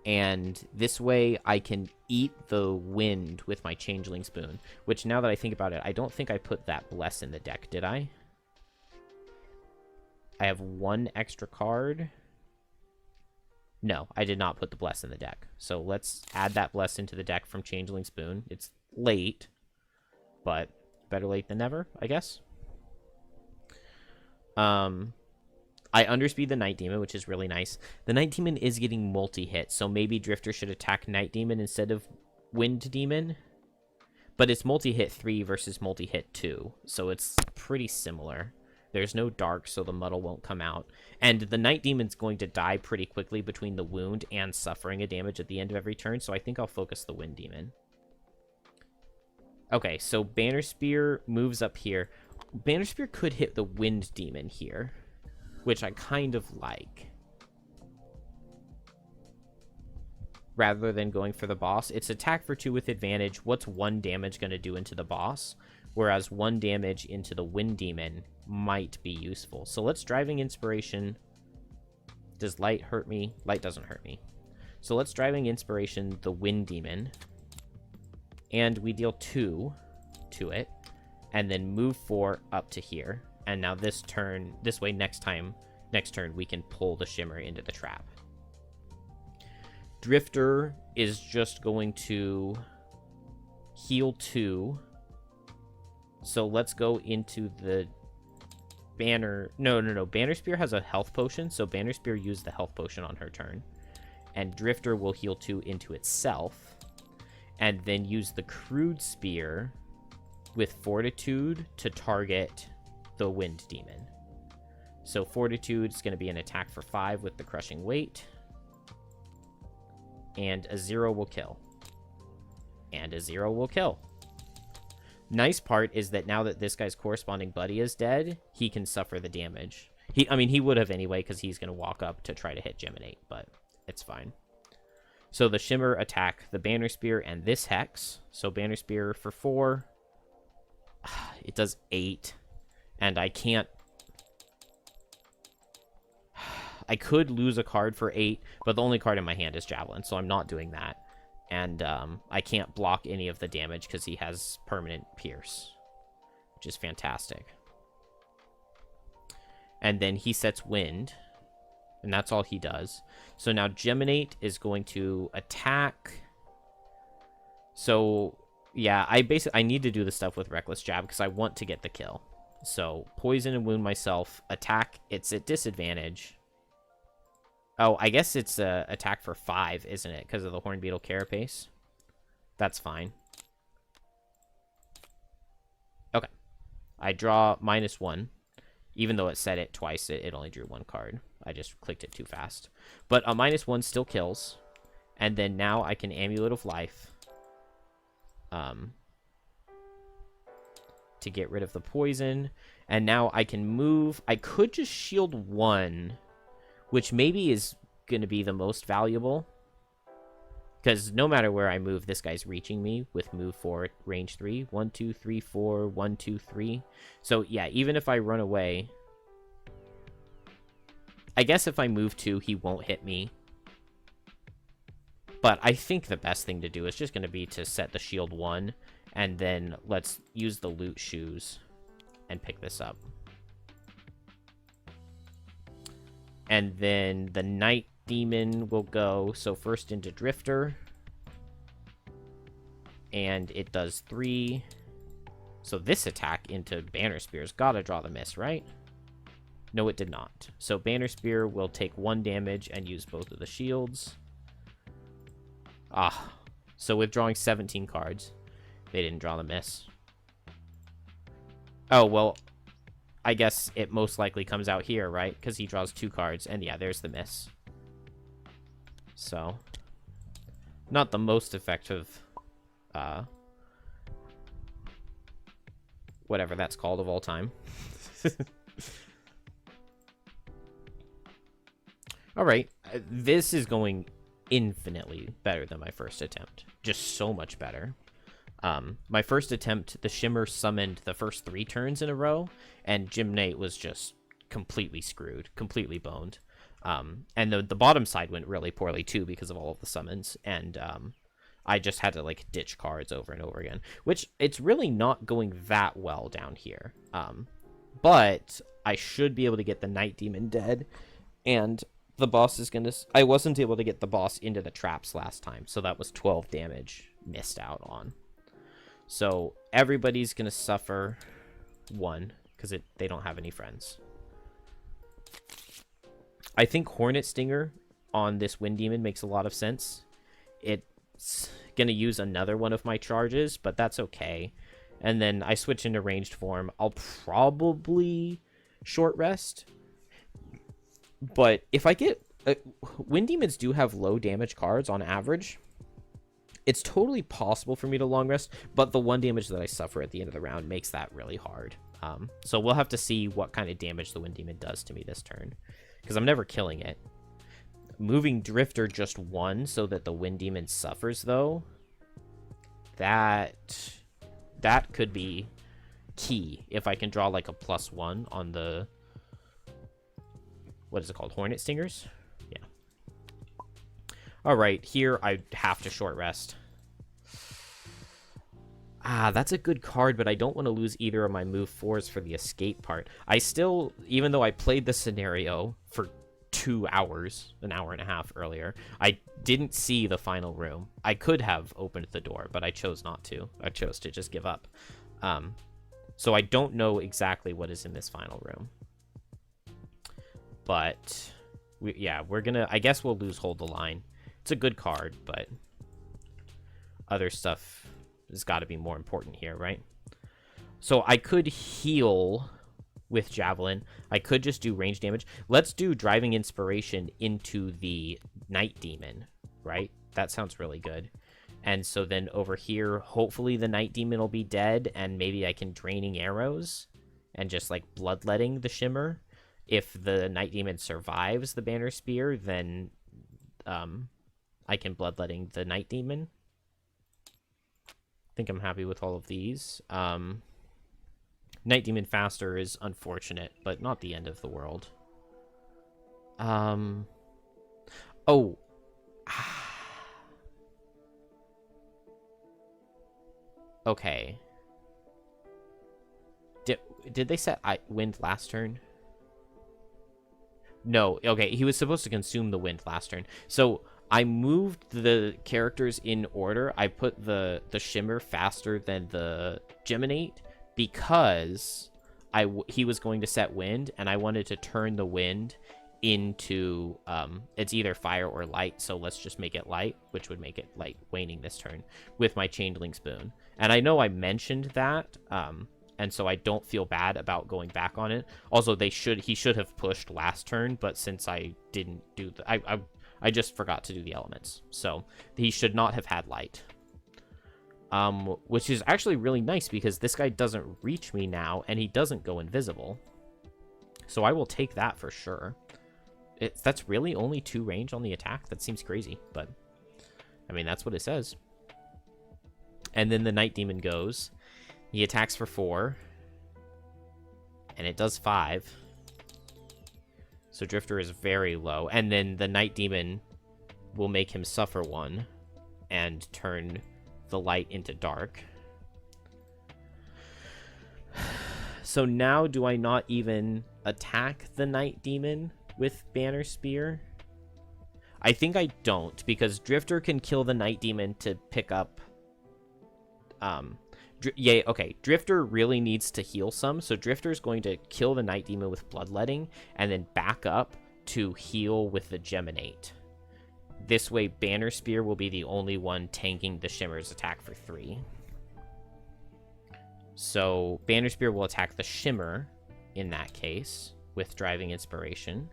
[SPEAKER 1] And this way I can eat the wind with my Changeling Spoon. Which, now that I think about it, I don't think I put that Bless in the deck, did I? I have 1 extra card. No, I did not put the Bless in the deck. So let's add that Bless into the deck from Changeling Spoon. It's late, but better late than never, I guess. I underspeed the Night Demon, which is really nice. The Night Demon is getting multi-hit, so maybe Drifter should attack Night Demon instead of Wind Demon. But it's multi-hit 3 versus multi-hit 2, so it's pretty similar. There's no dark, so the muddle won't come out. And the Night Demon's going to die pretty quickly between the wound and suffering a damage at the end of every turn, so I think I'll focus the Wind Demon. Okay, so Banner Spear moves up here. Banner Spear could hit the Wind Demon here, which I kind of like. Rather than going for the boss. It's attack for 2 with advantage. What's 1 damage going to do into the boss? Whereas 1 damage into the Wind Demon might be useful. So let's Driving Inspiration. Does Light hurt me? Light doesn't hurt me. So let's Driving Inspiration the Wind Demon. And we deal 2 to it. And then move 4 up to here. And now this way next turn, we can pull the Shimmer into the trap. Drifter is just going to heal 2. So let's go into the Banner. No. Banner Spear has a health potion, so Banner Spear used the health potion on her turn. And Drifter will heal 2 into itself. And then use the Crude Spear with Fortitude to target the Wind Demon. So Fortitude is going to be an attack for 5 with the Crushing Weight. And a 0 will kill. And a 0 will kill. Nice part is that now that this guy's corresponding buddy is dead, he can suffer the damage. He would have anyway, because he's going to walk up to try to hit Geminate, but it's fine. So the Shimmer attack the Banner Spear and this Hex. So Banner Spear for 4. It does 8. And I can't... I could lose a card for 8, but the only card in my hand is Javelin, so I'm not doing that. And I can't block any of the damage because he has permanent Pierce, which is fantastic. And then he sets Wind, and that's all he does. So now Geminate is going to attack. So, yeah, I need to do the stuff with Reckless Jab because I want to get the kill. So, poison and wound myself. Attack, it's at disadvantage. Oh, I guess it's attack for 5, isn't it? Because of the Hornbeetle Carapace. That's fine. I draw -1. Even though it said it twice, it only drew 1 card. I just clicked it too fast. But a -1 still kills. And then now I can Amulet of Life. To get rid of the poison. And now I can move. I could just shield 1, which maybe is going to be the most valuable. Because no matter where I move, this guy's reaching me with move 4, range 3. 1, 2, 3, 4, 1, 2, 3. So yeah, even if I run away, I guess if I move 2, he won't hit me. But I think the best thing to do is just going to be to set the shield 1, and then let's use the loot shoes and pick this up. And then the Night Demon will go, so first into Drifter. And it does 3. So this attack into Banner Spear's gotta draw the miss, right? No, it did not. So Banner Spear will take 1 damage and use both of the shields. Ah, so withdrawing 17 cards. They didn't draw the miss. Oh, well, I guess it most likely comes out here, right? Because he draws 2 cards, and yeah, there's the miss. So, not the most effective, whatever that's called of all time. Alright, this is going infinitely better than my first attempt. Just so much better. My first attempt, the Shimmer summoned the first 3 turns in a row, and Gymnate was just completely screwed, completely boned. And the bottom side went really poorly too because of all of the summons, and I just had to like ditch cards over and over again, which it's really not going that well down here. But I should be able to get the Night Demon dead, and the boss is gonna... I wasn't able to get the boss into the traps last time, so that was 12 damage missed out on. So everybody's gonna suffer 1 because they don't have any friends. I think Hornet Stinger on this Wind Demon makes a lot of sense. It's gonna use another one of my charges, but that's okay. And then I switch into ranged form. I'll probably short rest. But if I get... Wind Demons do have low damage cards on average. It's totally possible for me to long rest, but the 1 damage that I suffer at the end of the round makes that really hard. So we'll have to see what kind of damage the Wind Demon does to me this turn, because I'm never killing it. Moving Drifter just 1 so that the Wind Demon suffers, though, that could be key if I can draw like a +1 on the... What is it called? Hornet Stingers? Yeah. Alright, here I have to short rest. Ah, that's a good card, but I don't want to lose either of my move 4s for the escape part. I still, even though I played the scenario for 2 hours, an hour and a half earlier, I didn't see the final room. I could have opened the door, but I chose not to. I chose to just give up. So I don't know exactly what is in this final room. But, we're gonna... I guess we'll lose Hold the Line. It's a good card, but other stuff has got to be more important here, right? So I could heal with Javelin. I could just do range damage. Let's do Driving Inspiration into the Night Demon, right? That sounds really good. And so then over here, hopefully the Night Demon will be dead, and maybe I can Draining Arrows and just, like, Bloodletting the Shimmer. If the Night Demon survives the Banner Spear, then I can Bloodletting the Night Demon. I think I'm happy with all of these. Night Demon faster is unfortunate, but not the end of the world. Oh. Okay. Did they set wind last turn? No, okay, he was supposed to consume the wind last turn. So I moved the characters in order. I put the Shimmer faster than the Geminate because he was going to set wind, and I wanted to turn the wind into it's either fire or light, so let's just make it light, which would make it light waning this turn with my Changeling Spoon. And I know I mentioned that and so I don't feel bad about going back on it. Also, he should have pushed last turn, but since I didn't do I just forgot to do the elements, so he should not have had light. Which is actually really nice because this guy doesn't reach me now, and he doesn't go invisible. So I will take that for sure. That's really only 2 range on the attack. That seems crazy, but I mean, that's what it says. And then the Night Demon goes. He attacks for 4. And it does 5. So Drifter is very low. And then the Night Demon will make him suffer 1 and turn the light into dark. So now do I not even attack the Night Demon with Banner Spear? I think I don't, because Drifter can kill the Night Demon to pick up... yeah, okay. Drifter really needs to heal some, so Drifter's going to kill the Night Demon with Bloodletting, and then back up to heal with the Geminate. This way, Banner Spear will be the only one tanking the Shimmer's attack for 3. So, Banner Spear will attack the Shimmer, in that case, with Driving Inspiration.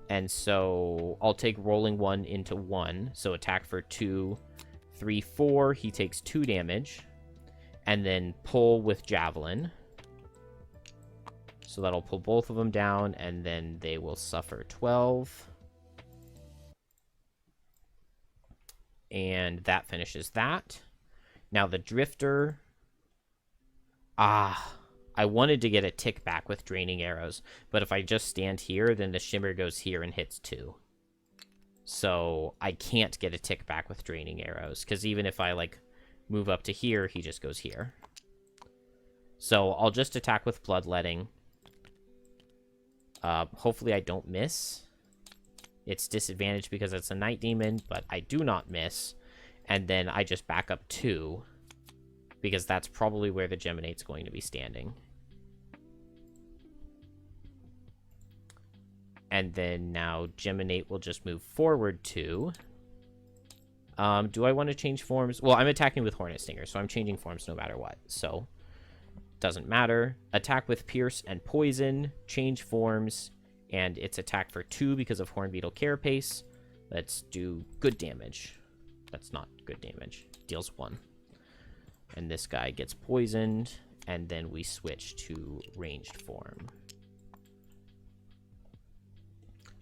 [SPEAKER 1] And so, I'll take Rolling 1 into 1. So, attack for 2, 3, 4. He takes 2 damage. And then pull with Javelin. So that'll pull both of them down, and then they will suffer 12. And that finishes that. Now the Drifter... I wanted to get a tick back with Draining Arrows, but if I just stand here, then the Shimmer goes here and hits 2. So I can't get a tick back with Draining Arrows, because even if I, like, move up to here, he just goes here. So I'll just attack with Bloodletting. Hopefully I don't miss. It's disadvantaged because it's a Night Demon, but I do not miss. And then I just back up 2, because that's probably where the Geminate's going to be standing. And then now Geminate will just move forward 2. Do I want to change forms? Well, I'm attacking with Hornet Stinger, so I'm changing forms no matter what. So, doesn't matter. Attack with Pierce and Poison. Change forms. And it's attack for 2 because of Hornbeetle Carapace. Let's do good damage. That's not good damage. Deals 1. And this guy gets poisoned. And then we switch to ranged form.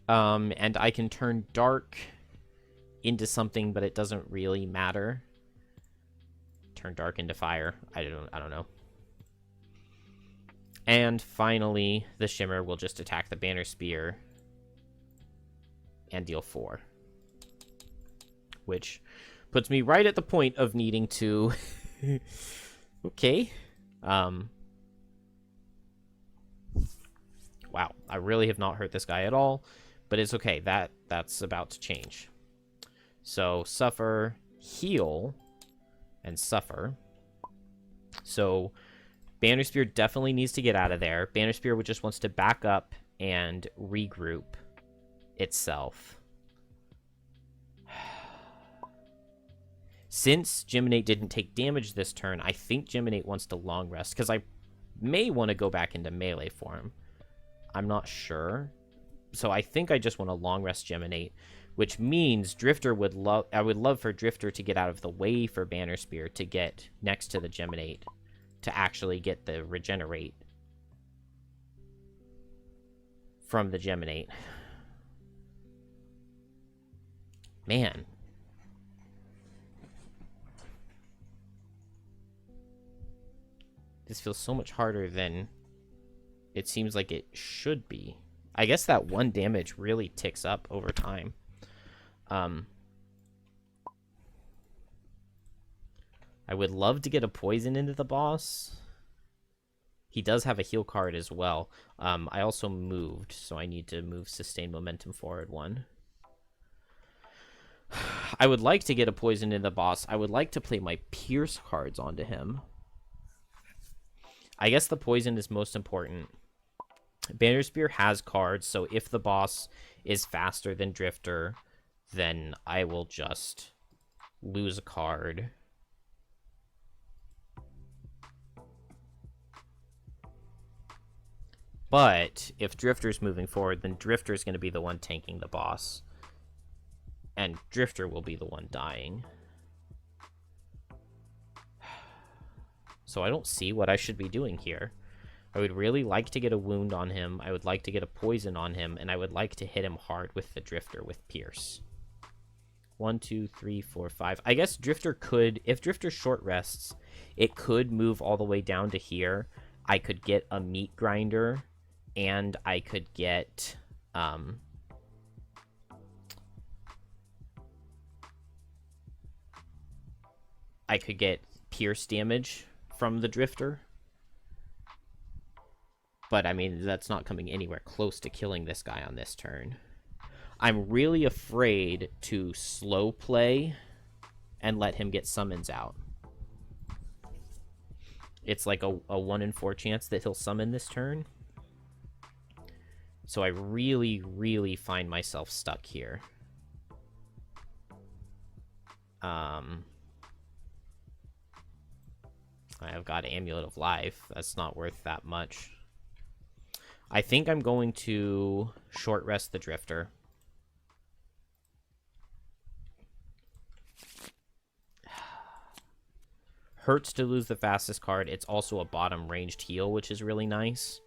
[SPEAKER 1] And I can turn dark into something, but it doesn't really matter. Turn dark into fire. I don't know. And finally, the Shimmer will just attack the Banner Spear and deal 4. Which puts me right at the point of needing to... Okay. Wow, I really have not hurt this guy at all. But it's okay. That's about to change. So, suffer, heal, and suffer. So... Banner Spear definitely needs to get out of there. Banner Spear just wants to back up and regroup itself. Since Geminate didn't take damage this turn, I think Geminate wants to long rest, because I may want to go back into melee form. I'm not sure. So I think I just want to long rest Geminate, which means Drifter would love... I would love for Drifter to get out of the way for Banner Spear to get next to the Geminate, to actually get the regenerate from the Geminate. Man. This feels so much harder than it seems like it should be. I guess that 1 damage really ticks up over time. I would love to get a poison into the boss. He does have a heal card as well. I also moved, so I need to move Sustain Momentum forward 1. I would like to get a poison into the boss. I would like to play my Pierce cards onto him. I guess the poison is most important. Banner Spear has cards, so if the boss is faster than Drifter, then I will just lose a card. But if Drifter's moving forward, then Drifter's going to be the one tanking the boss. And Drifter will be the one dying. So I don't see what I should be doing here. I would really like to get a wound on him. I would like to get a poison on him. And I would like to hit him hard with the Drifter with Pierce. 1, 2, 3, 4, 5. I guess Drifter could... If Drifter short rests, it could move all the way down to here. I could get a meat grinder. And I could get... I could get Pierce damage from the Drifter. But, I mean, that's not coming anywhere close to killing this guy on this turn. I'm really afraid to slow play and let him get summons out. It's like a 1 in 4 chance that he'll summon this turn. So I really, really find myself stuck here. I've got Amulet of Life. That's not worth that much. I think I'm going to short rest the Drifter. Hurts to lose the fastest card. It's also a bottom ranged heal, which is really nice.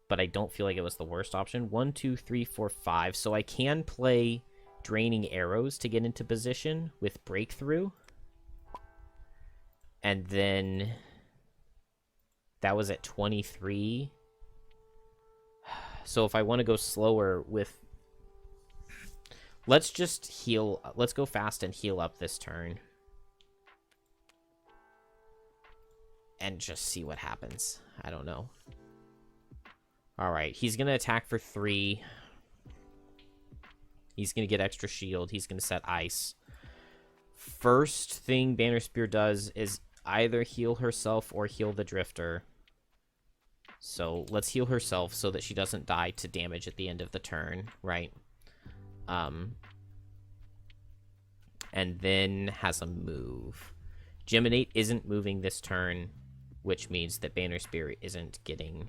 [SPEAKER 1] But I don't feel like it was the worst option. 1, 2, 3, 4, 5. So I can play Draining Arrows to get into position with Breakthrough. And then that was at 23. So if I want to go slower with... Let's just heal. Let's go fast and heal up this turn. And just see what happens. I don't know. Alright, he's going to attack for 3. He's going to get extra shield. He's going to set ice. First thing Banner Spear does is either heal herself or heal the Drifter. So let's heal herself so that she doesn't die to damage at the end of the turn, right? And then has a move. Geminate isn't moving this turn, which means that Banner Spear isn't getting...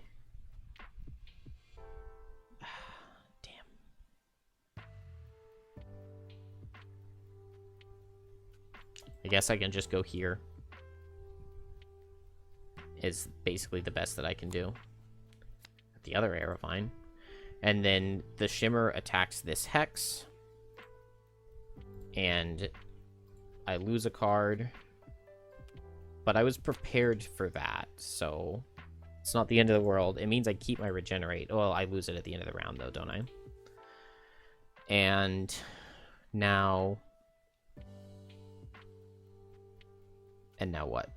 [SPEAKER 1] Damn. I guess I can just go here. Is basically the best that I can do. The other Aerovine. And then the Shimmer attacks this Hex. And I lose a card. But I was prepared for that, so it's not the end of the world. It means I keep my Regenerate. Well, I lose it at the end of the round, though, don't I? And now... And now what?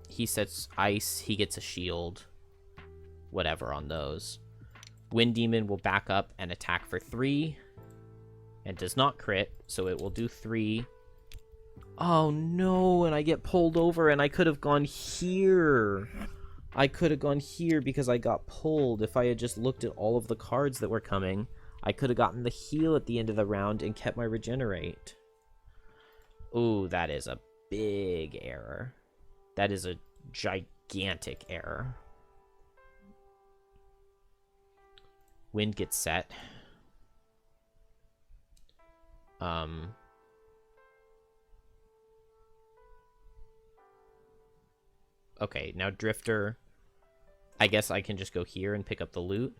[SPEAKER 1] He sets ice, he gets a shield, whatever on those. Wind Demon will back up and attack for 3, and does not crit, so it will do 3. Oh no, and I get pulled over, and I could have gone here. I could have gone here because I got pulled. If I had just looked at all of the cards that were coming, I could have gotten the heal at the end of the round and kept my Regenerate. Ooh, that is a big error. That is a gigantic error. Wind gets set. Okay, now Drifter. I guess I can just go here and pick up the loot.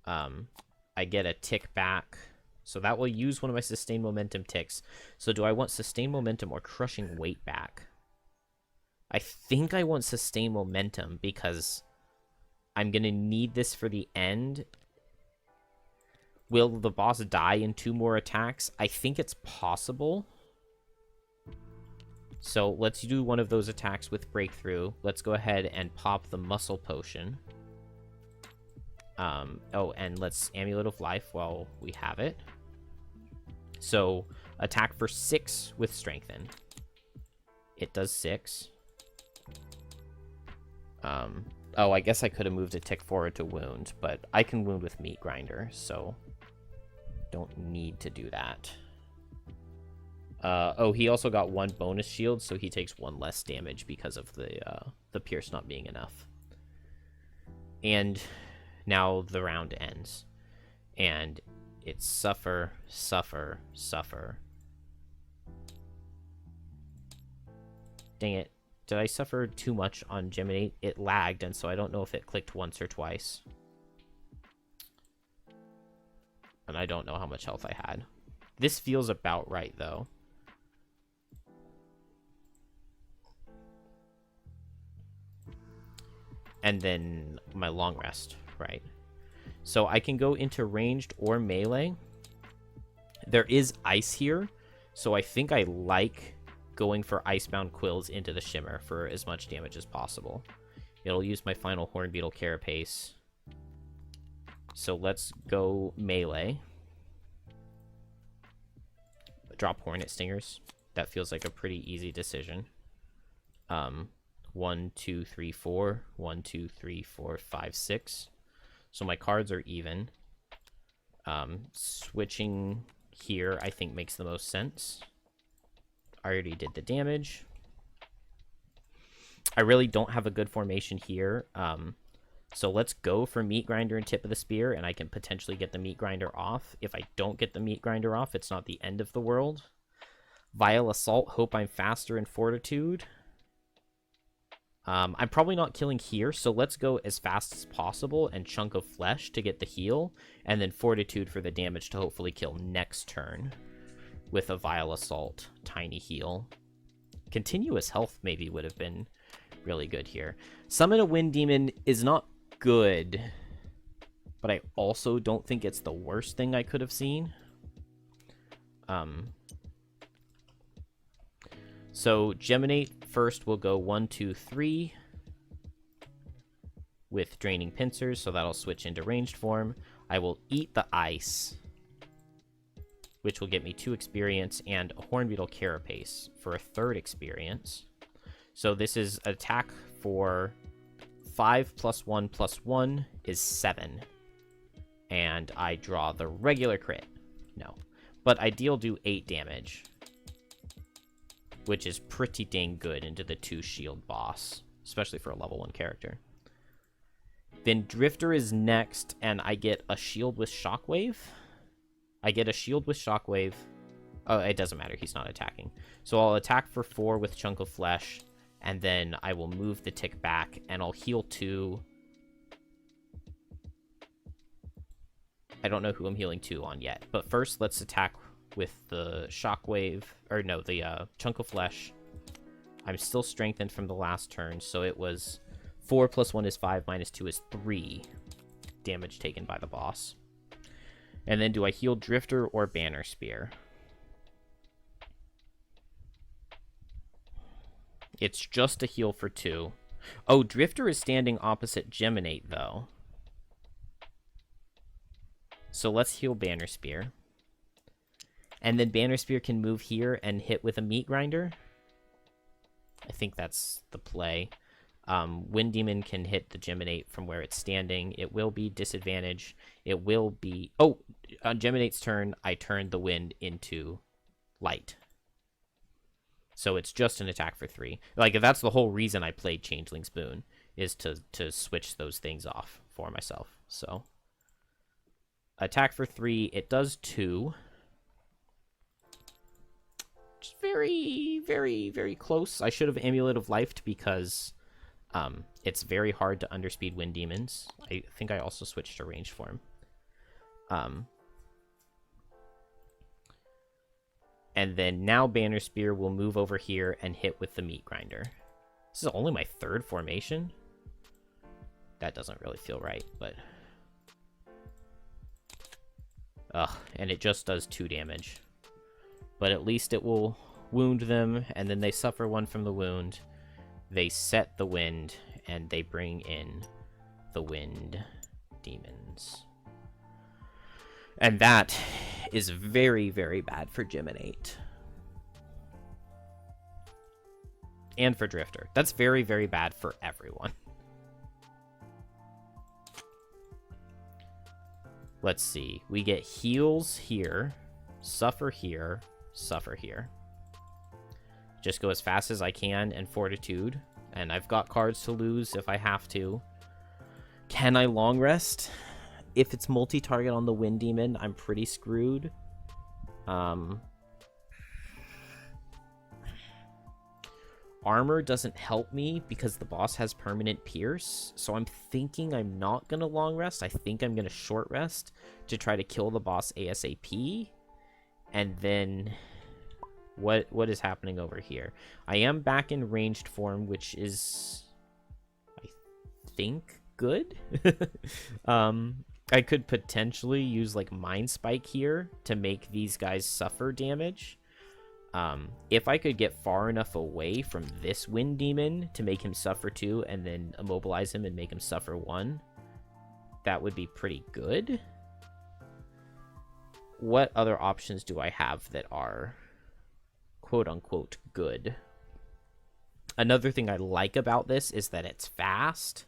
[SPEAKER 1] I get a tick back. So that will use one of my Sustained Momentum ticks. So do I want Sustained Momentum or Crushing Weight back? I think I want Sustained Momentum because I'm going to need this for the end. Will the boss die in 2 more attacks? I think it's possible. So let's do one of those attacks with Breakthrough. Let's go ahead and pop the Muscle Potion. Oh, and let's Amulet of Life while we have it. So attack for 6 with Strengthen. It does 6. Oh, I guess I could have moved a tick forward to wound, but I can wound with Meat Grinder, so don't need to do that. Oh, he also got 1 bonus shield, so he takes 1 less damage because of the pierce not being enough. And now the round ends. And it's suffer, suffer, suffer. Dang it. Did I suffer too much on Geminate? It lagged, and so I don't know if it clicked once or twice. And I don't know how much health I had. This feels about right, though. And then my long rest, right? So I can go into ranged or melee. There is ice here, so I think I like going for Icebound Quills into the Shimmer for as much damage as possible. It'll use my final Hornbeetle Carapace. So let's go melee. Drop Hornet Stingers. That feels like a pretty easy decision. 1, 2, 3, 4. 1, 2, 3, 4, 5, 6. So my cards are even. Switching here, I think, makes the most sense. I already did the damage. I really don't have a good formation here. So let's go for Meat Grinder and Tip of the Spear, and I can potentially get the Meat Grinder off. If I don't get the Meat Grinder off, it's not the end of the world. Vile Assault, hope I'm faster in Fortitude. I'm probably not killing here, so let's go as fast as possible and Chunk of Flesh to get the heal, and then Fortitude for the damage to hopefully kill next turn with a Vile Assault, tiny heal. Continuous Health maybe would have been really good here. Summon a Wind Demon is not good, but I also don't think it's the worst thing I could have seen. So Geminate first will go 1, 2, 3 with Draining Pincers, so that'll switch into ranged form. I will eat the ice, which will get me 2 experience, and a Hornbeetle Carapace for a 3rd experience. So this is attack for 5 + 1 + 1 is 7. And I draw the regular crit. No. But I do 8 damage, which is pretty dang good into the 2 shield boss, especially for a level 1 character. Then Drifter is next, and I get a shield with Shockwave. I get a shield with Shockwave. Oh, it doesn't matter. He's not attacking. So I'll attack for 4 with Chunk of Flesh, and then I will move the tick back, and I'll heal 2. I don't know who I'm healing 2 on yet. But first, let's attack with the Shockwave, or no, the Chunk of Flesh. I'm still strengthened from the last turn, so it was 4 + 1 is 5, -2 is 3 damage taken by the boss. And then do I heal Drifter or Banner Spear? It's just a heal for 2. Oh, Drifter is standing opposite Geminate, though. So let's heal Banner Spear. And then Banner Spear can move here and hit with a Meat Grinder. I think that's the play. Wind Demon can hit the Geminate from where it's standing. It will be disadvantage. It will be... Oh! On Geminate's turn, I turned the Wind into light. So it's just an attack for 3. Like, that's the whole reason I played Changeling's Boon, is to switch those things off for myself. So, attack for 3. It does 2. Just very, very, very close. I should have Amulet of Life because it's very hard to underspeed Wind Demons. I think I also switched to ranged form. And then now Banner Spear will move over here and hit with the Meat Grinder. This is only my 3rd formation. That doesn't really feel right, but... Ugh, and it just does 2 damage. But at least it will wound them, and then they suffer 1 from the wound. They set the wind, and they bring in the Wind Demons. And that is very, very bad for Geminate. And for Drifter. That's very, very bad for everyone. Let's see. We get heals here, suffer here, suffer here. Just go as fast as I can and Fortitude. And I've got cards to lose if I have to. Can I long rest? If it's multi-target on the Wind Demon, I'm pretty screwed. Armor doesn't help me because the boss has permanent pierce, so I'm thinking I'm not going to long rest. I think I'm going to short rest to try to kill the boss ASAP. And then what is happening over here? I am back in ranged form, which is, I think, good. I could potentially use like Mind Spike here to make these guys suffer damage. If I could get far enough away from this Wind Demon to make him suffer 2 and then immobilize him and make him suffer 1, that would be pretty good. What other options do I have that are quote-unquote good? Another thing I like about this is that it's fast.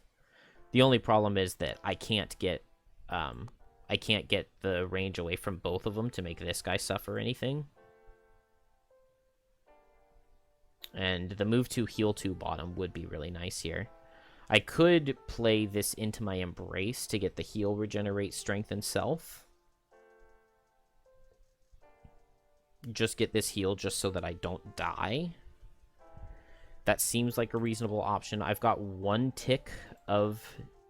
[SPEAKER 1] The only problem is that I can't get the range away from both of them to make this guy suffer anything. And the move 2, heal 2 bottom would be really nice here. I could play this into my Embrace to get the heal, regenerate, strength, and self. Just get this heal just so that I don't die. That seems like a reasonable option. I've got 1 tick of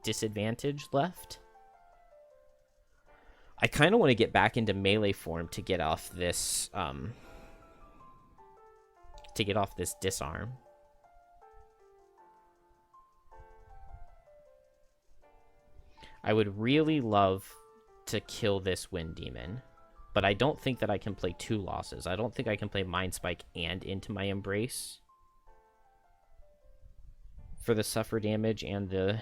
[SPEAKER 1] disadvantage left. I kind of want to get back into melee form to get off this disarm. I would really love to kill this Wind Demon, but I don't think that I can play 2 losses. I don't think I can play Mind Spike and into my Embrace for the suffer damage and the...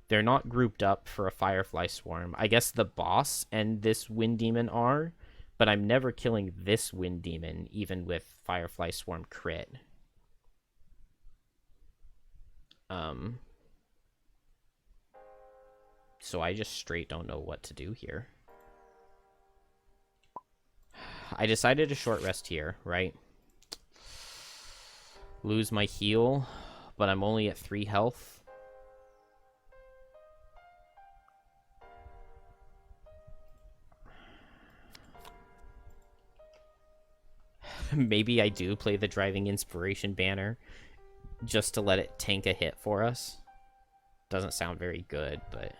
[SPEAKER 1] They're not grouped up for a Firefly Swarm. I guess the boss and this Wind Demon are, but I'm never killing this Wind Demon, even with Firefly Swarm crit. So I just straight don't know what to do here. I decided to short rest here, right? Lose my heal, but I'm only at 3 health. Maybe I do play the Driving Inspiration banner just to let it tank a hit for us. Doesn't sound very good, but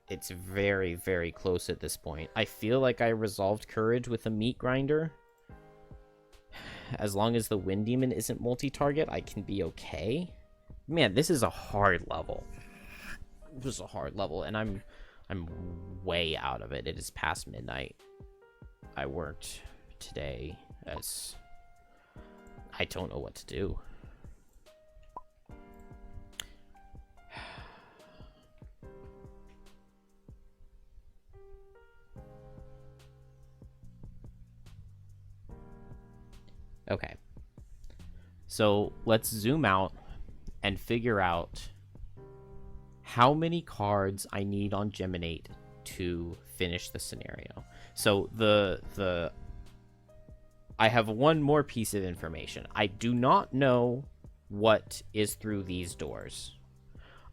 [SPEAKER 1] it's very, very close at this point. I feel like I resolved Courage with a Meat Grinder. As long as the Wind Demon isn't multi-target, I can be okay. Man, this is a hard level. This is a hard level, and I'm way out of it. It is past midnight. I worked today as I don't know what to do. Okay. So let's zoom out and figure out how many cards I need on Geminate to finish the scenario. So I have one more piece of information. I do not know what is through these doors.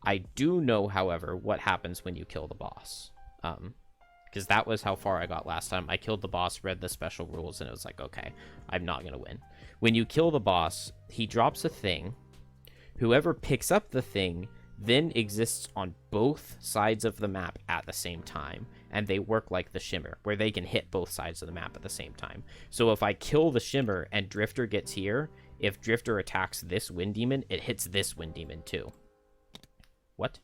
[SPEAKER 1] I do know, however, what happens when you kill the boss. Because that was how far I got last time. I killed the boss, read the special rules, and it was like, okay, I'm not going to win. When you kill the boss, he drops a thing. Whoever picks up the thing then exists on both sides of the map at the same time, and they work like the Shimmer, where they can hit both sides of the map at the same time. So if I kill the Shimmer and Drifter gets here, if Drifter attacks this Wind Demon, it hits this Wind Demon too. What?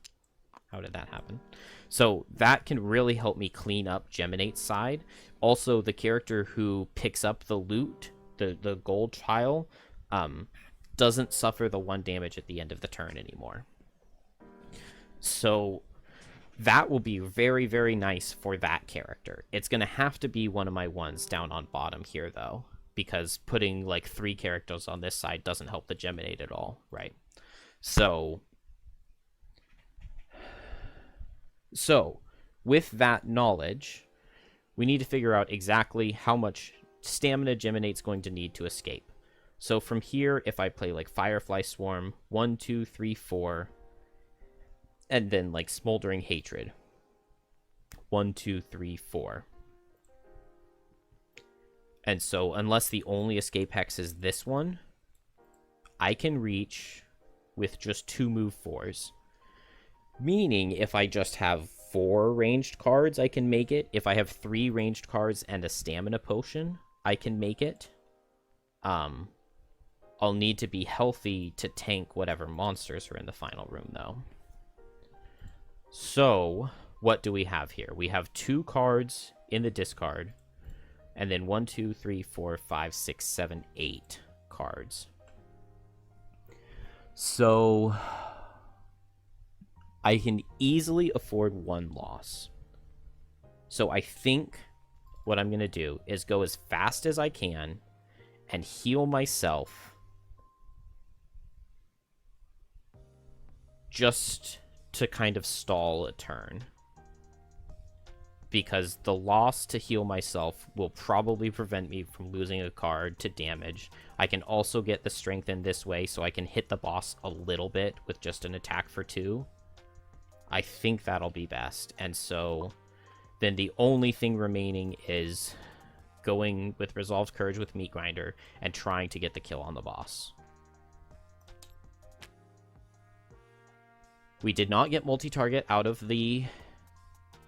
[SPEAKER 1] How did that happen? So that can really help me clean up Geminate's side. Also, the character who picks up the loot, the gold tile, doesn't suffer the 1 damage at the end of the turn anymore. So that will be very, very nice for that character. It's going to have to be one of my ones down on bottom here, though, because putting like 3 characters on this side doesn't help the Geminate at all, right? So with that knowledge, we need to figure out exactly how much stamina Geminate's going to need to escape. So from here, if I play like Firefly Swarm, 1, 2, 3, 4, and then like Smoldering Hatred, 1, 2, 3, 4. And so unless the only escape hex is this one, I can reach with just 2 move 4s. Meaning if I just have 4 ranged cards, I can make it. If I have 3 ranged cards and a stamina potion, I can make it. I'll need to be healthy to tank whatever monsters are in the final room, though. So, what do we have here? We have 2 cards in the discard, and then 1, 2, 3, 4, 5, 6, 7, 8 cards. So, I can easily afford 1 loss. So I think what I'm going to do is go as fast as I can and heal myself just to kind of stall a turn. Because the loss to heal myself will probably prevent me from losing a card to damage. I can also get the strength in this way so I can hit the boss a little bit with just an attack for 2. I think that'll be best. And so then the only thing remaining is going with Resolved Courage with Meat Grinder and trying to get the kill on the boss. We did not get multi-target out of the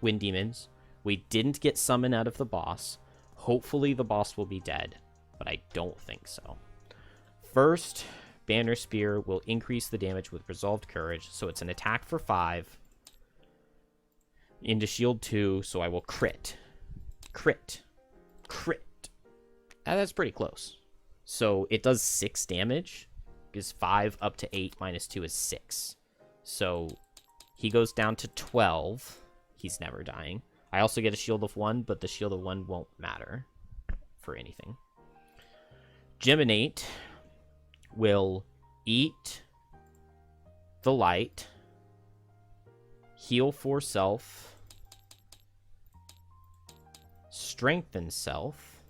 [SPEAKER 1] Wind Demons. We didn't get summon out of the boss. Hopefully the boss will be dead, but I don't think so. First, Banner Spear will increase the damage with Resolved Courage, so it's an attack for 5. Into shield 2, so I will crit. Crit. Crit. That's pretty close. So it does 6 damage, because 5 up to 8 minus 2 is 6. So he goes down to 12. He's never dying. I also get a shield of 1, but the shield of 1 won't matter for anything. Geminate will eat the light, heal for self, strengthen self,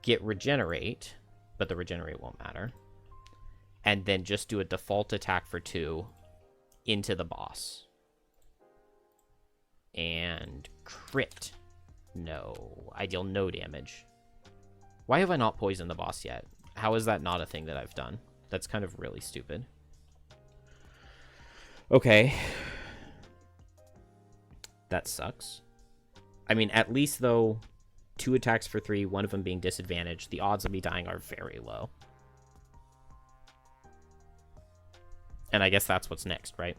[SPEAKER 1] get regenerate, but the regenerate won't matter, and then just do a default attack for 2 into the boss. And crit. No. I deal no damage. Why have I not poisoned the boss yet? How is that not a thing that I've done? That's kind of really stupid. Okay. That sucks. I mean, at least, though, 2 attacks for 3, one of them being disadvantaged, the odds of me dying are very low. And I guess that's what's next, right?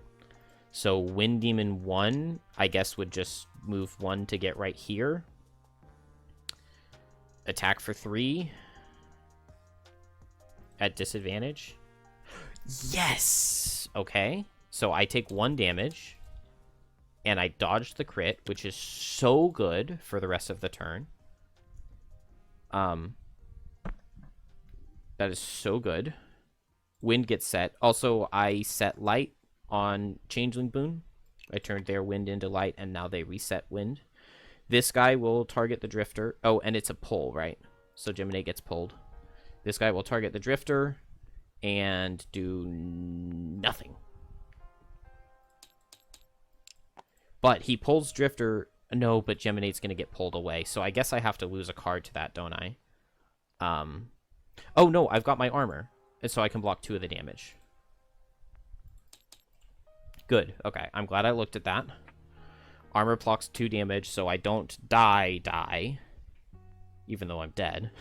[SPEAKER 1] So Wind Demon 1, I guess, would just move 1 to get right here. Attack for 3. At disadvantage. Yes! Okay. So I take 1 damage. And I dodge the crit, which is so good for the rest of the turn. That is so good. Wind gets set. Also, I set light on Changeling Boon. I turned their wind into light, and now they reset wind. This guy will target the Drifter. Oh, and it's a pull, right? So Geminate gets pulled. This guy will target the Drifter and do nothing. But he pulls Drifter. No, but Geminate's going to get pulled away. So I guess I have to lose a card to that, don't I? Oh, no, I've got my armor. And so I can block 2 of the damage. Good. Okay, I'm glad I looked at that. Armor blocks 2 damage, so I don't die. Even though I'm dead.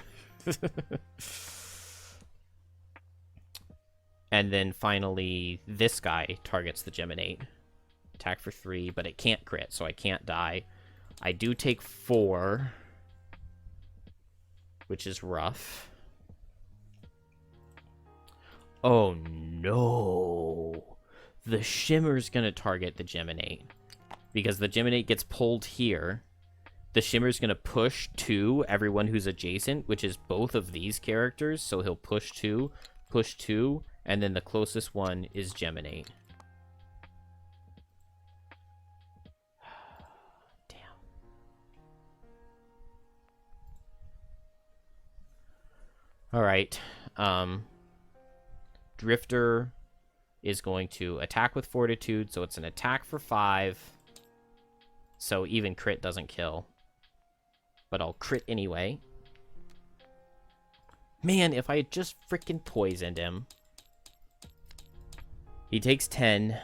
[SPEAKER 1] And then finally, this guy targets the Geminate. Attack for 3, but it can't crit, so I can't die. I do take 4, which is rough. Oh no! The Shimmer's gonna target the Geminate. Because the Geminate gets pulled here. The Shimmer's gonna push 2, everyone who's adjacent, which is both of these characters. So he'll push 2, and then the closest one is Geminate. Alright. Drifter is going to attack with Fortitude, so it's an attack for 5. So even crit doesn't kill. But I'll crit anyway. Man, if I had just freaking poisoned him. He takes 10.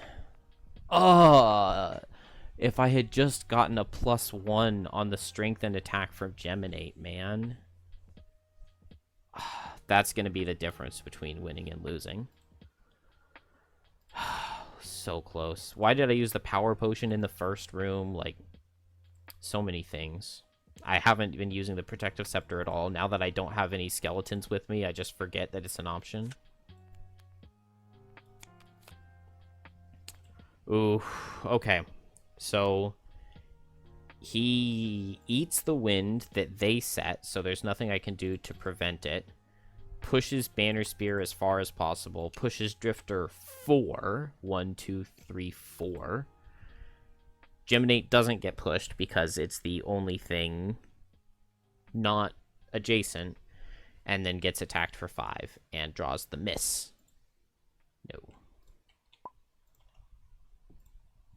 [SPEAKER 1] If I had just gotten a +1 on the strength and attack from Geminate, man. That's going to be the difference between winning and losing. So close. Why did I use the power potion in the first room? Like, so many things. I haven't been using the protective scepter at all. Now that I don't have any skeletons with me, I just forget that it's an option. Ooh, okay. So he eats the wind that they set, so there's nothing I can do to prevent it. Pushes Banner Spear as far as possible. Pushes Drifter 4. 1, 2, 3, 4. Geminate doesn't get pushed because it's the only thing not adjacent, and then gets attacked for 5 and draws the miss. No.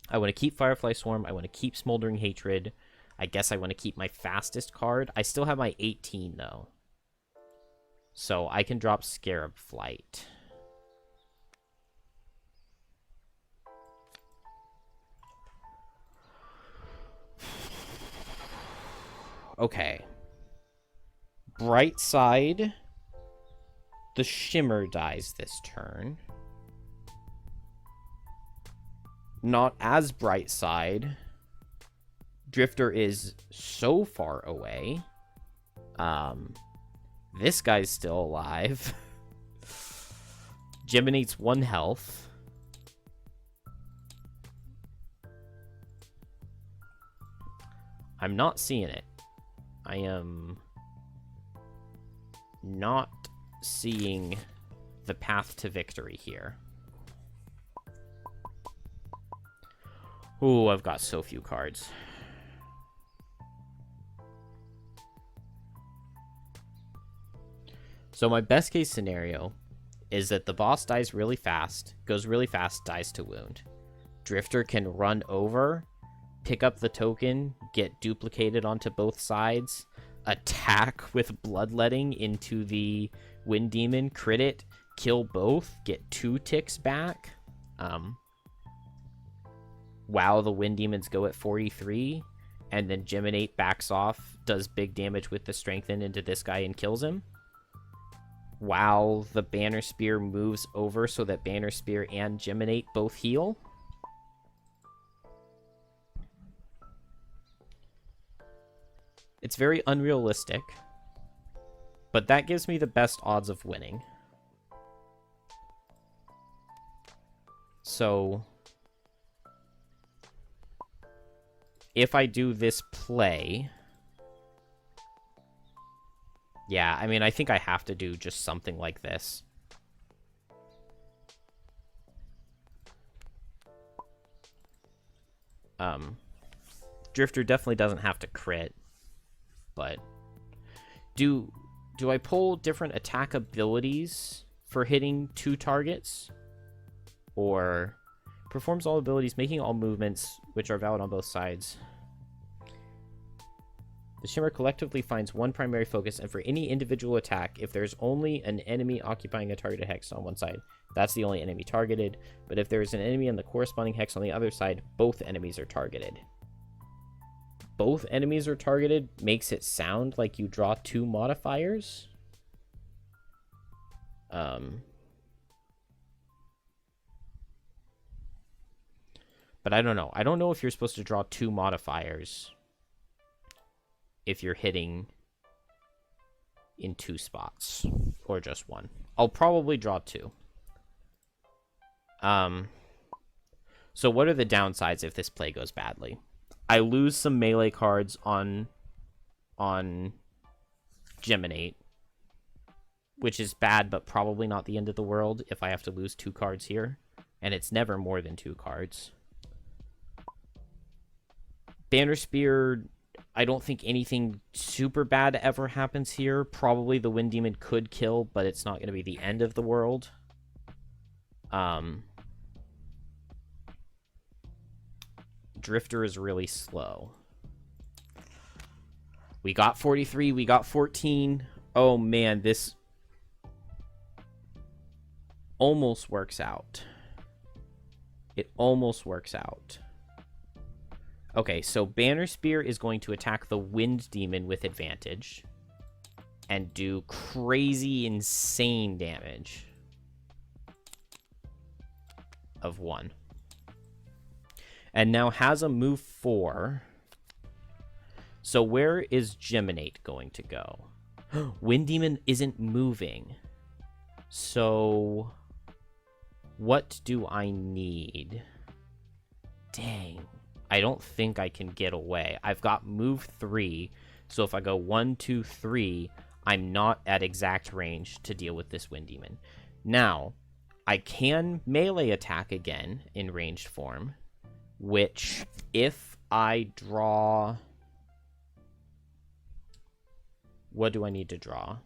[SPEAKER 1] I want to keep Firefly Swarm. I want to keep Smoldering Hatred. I guess I want to keep my fastest card. I still have my 18, though. So I can drop Scarab Flight. Okay. Bright Side. The Shimmer dies this turn. Not as Bright Side. Drifter is so far away. This guy's still alive. Geminate's 1 health. I'm not seeing it. I am not seeing the path to victory here. Ooh, I've got so few cards. So my best case scenario is that the boss dies really fast, goes really fast, dies to wound. Drifter can run over, pick up the token, get duplicated onto both sides, attack with Bloodletting into the Wind Demon, crit it, kill both, get 2 ticks back. Wow, the Wind Demons go at 43, and then Geminate backs off, does big damage with the Strengthen into this guy and kills him. Wow, the Banner Spear moves over so that Banner Spear and Geminate both heal. It's very unrealistic, but that gives me the best odds of winning. So if I do this play, yeah, I mean, I think I have to do just something like this. Drifter definitely doesn't have to crit, but do I pull different attack abilities for hitting 2 targets? Or performs all abilities, making all movements which are valid on both sides. The Shimmer collectively finds 1 primary focus, and for any individual attack, if there's only an enemy occupying a targeted hex on one side, that's the only enemy targeted. But if there's an enemy on the corresponding hex on the other side, both enemies are targeted. Both enemies are targeted makes it sound like you draw 2 modifiers. But I don't know. I don't know if you're supposed to draw 2 modifiers if you're hitting in 2 spots, or just 1. I'll probably draw 2. So what are the downsides if this play goes badly? I lose some melee cards on Geminate, which is bad, but probably not the end of the world if I have to lose 2 cards here, and it's never more than 2 cards. Banner Spear, I don't think anything super bad ever happens here. Probably the Wind Demon could kill, but it's not going to be the end of the world. Drifter is really slow. We got 43, we got 14. Oh man, this almost works out. It almost works out. Okay, so Banner Spear is going to attack the Wind Demon with advantage and do crazy, insane damage of 1. And now has a move 4. So where is Geminate going to go? Wind Demon isn't moving. So what do I need? Dang. I don't think I can get away. I've got move 3. So if I go 1, 2, 3, I'm not at exact range to deal with this Wind Demon. Now, I can melee attack again in ranged form, which if I draw... What do I need to draw?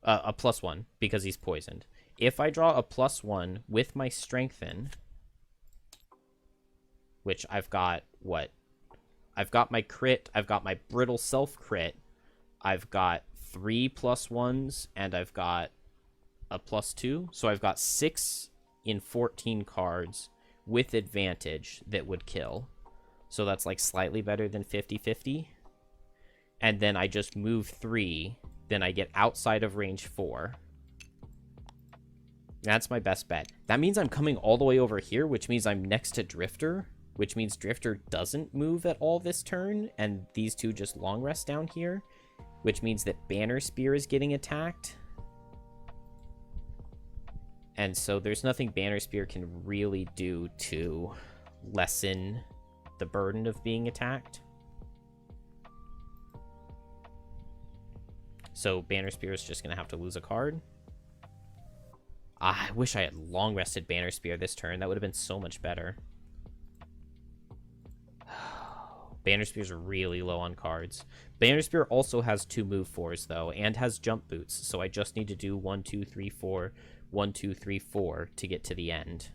[SPEAKER 1] A +1, because he's poisoned. If I draw a +1 with my Strengthen, which I've got, what? I've got my crit, I've got my Brittle Self-Crit, I've got 3 +1s, and I've got a +2. So I've got 6 in 14 cards with advantage that would kill. So that's like slightly better than 50-50. And then I just move 3. Then I get outside of range 4. That's my best bet. That means I'm coming all the way over here, which means I'm next to Drifter, which means Drifter doesn't move at all this turn, and these two just long rest down here, which means that Banner Spear is getting attacked. And so there's nothing Banner Spear can really do to lessen the burden of being attacked. So Banner Spear is just going to have to lose a card. I wish I had long rested Banner Spear this turn. That would have been so much better. Banner Spear's really low on cards. Banner Spear also has 2 move 4s, though, and has jump boots. So I just need to do 1, 2, 3, 4, 1, 2, 3, 4 to get to the end.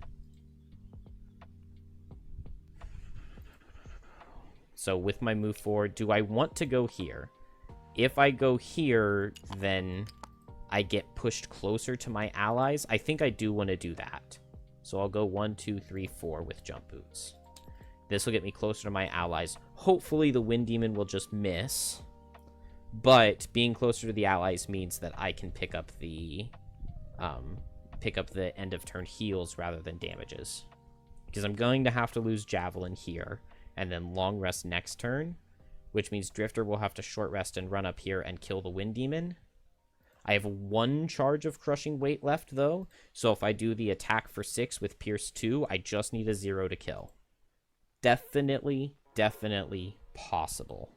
[SPEAKER 1] So with my move 4, do I want to go here? If I go here, then I get pushed closer to my allies. I think I do want to do that. So I'll go 1, 2, 3, 4 with jump boots. This will get me closer to my allies. Hopefully the Wind Demon will just miss. But being closer to the allies means that I can pick up the end of turn heals rather than damages. Because I'm going to have to lose Javelin here and then long rest next turn, which means Drifter will have to short rest and run up here and kill the Wind Demon. I have 1 charge of Crushing Weight left, though, so if I do the attack for 6 with Pierce 2, I just need a 0 to kill. Definitely, definitely possible.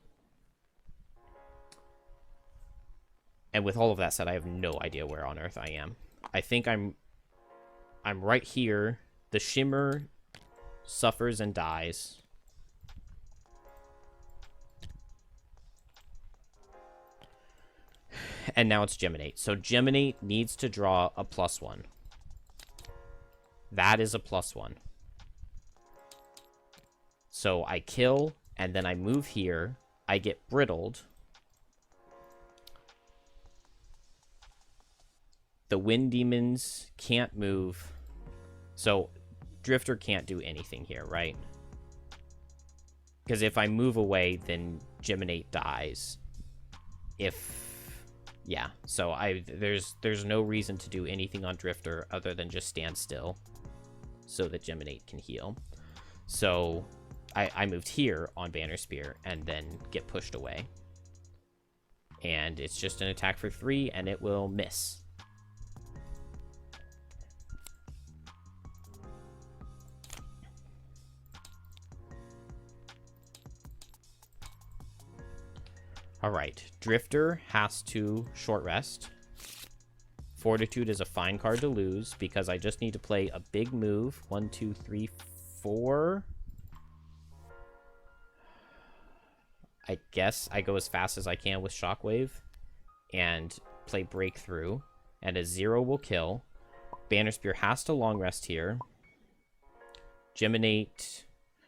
[SPEAKER 1] And with all of that said, I have no idea where on earth I am. I think I'm right here. The Shimmer suffers and dies. And now it's Geminate. So Geminate needs to draw a +1. That is a +1. So I kill, and then I move here. I get brittled. The Wind Demons can't move. So Drifter can't do anything here, right? Because if I move away, then Geminate dies. Yeah, so there's no reason to do anything on Drifter other than just stand still so that Geminate can heal. So I moved here on Banner Spear and then get pushed away. And it's just an attack for 3, and it will miss. Alright, Drifter has to short rest. Fortitude is a fine card to lose because I just need to play a big move. 1, 2, 3, 4. I guess I go as fast as I can with Shockwave and play Breakthrough, and a 0 will kill. Banner Spear has to long rest here. Geminate.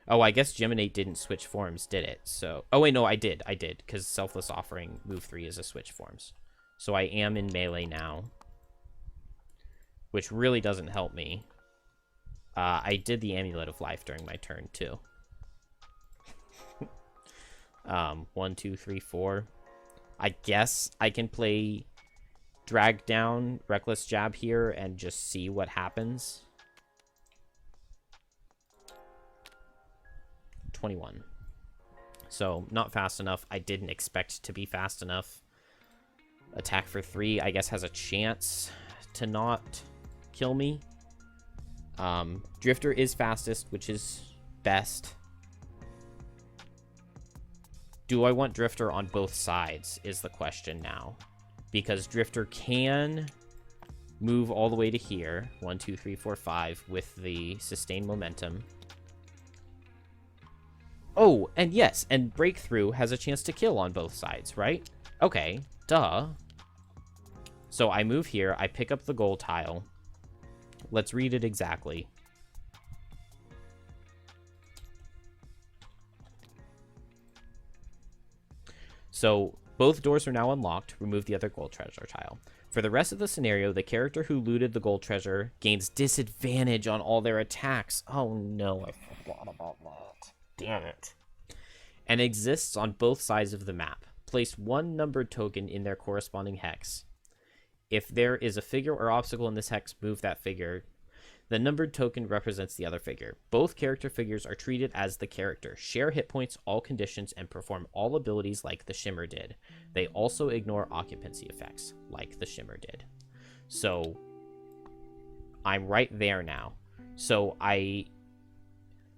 [SPEAKER 1] Oh, I guess Geminate didn't switch forms, did it? So, oh wait, no, I did, because Selfless Offering move 3 is a switch forms. So I am in melee now, which really doesn't help me. I did the Amulet of Life during my turn too. 1, 2, 3, 4. I guess I can play Drag Down, Reckless Jab here and just see what happens. 21. So, not fast enough. I didn't expect to be fast enough. Attack for 3, I guess, has a chance to not kill me. Drifter is fastest, which is best. Do I want Drifter on both sides is the question now. Because Drifter can move all the way to here. 1, 2, 3, 4, 5 with the sustained momentum. Oh, and yes, and Breakthrough has a chance to kill on both sides, right? Okay, duh. So I move here, I pick up the goal tile. Let's read it exactly. So, both doors are now unlocked. Remove the other gold treasure tile. For the rest of the scenario, the character who looted the gold treasure gains disadvantage on all their attacks. Oh no, I forgot about that. Damn it. And exists on both sides of the map. Place one numbered token in their corresponding hex. If there is a figure or obstacle in this hex, move that figure. The numbered token represents the other figure. Both character figures are treated as the character, share hit points, all conditions, and perform all abilities like the Shimmer did. They also ignore occupancy effects, like the Shimmer did. So, I'm right there now. So,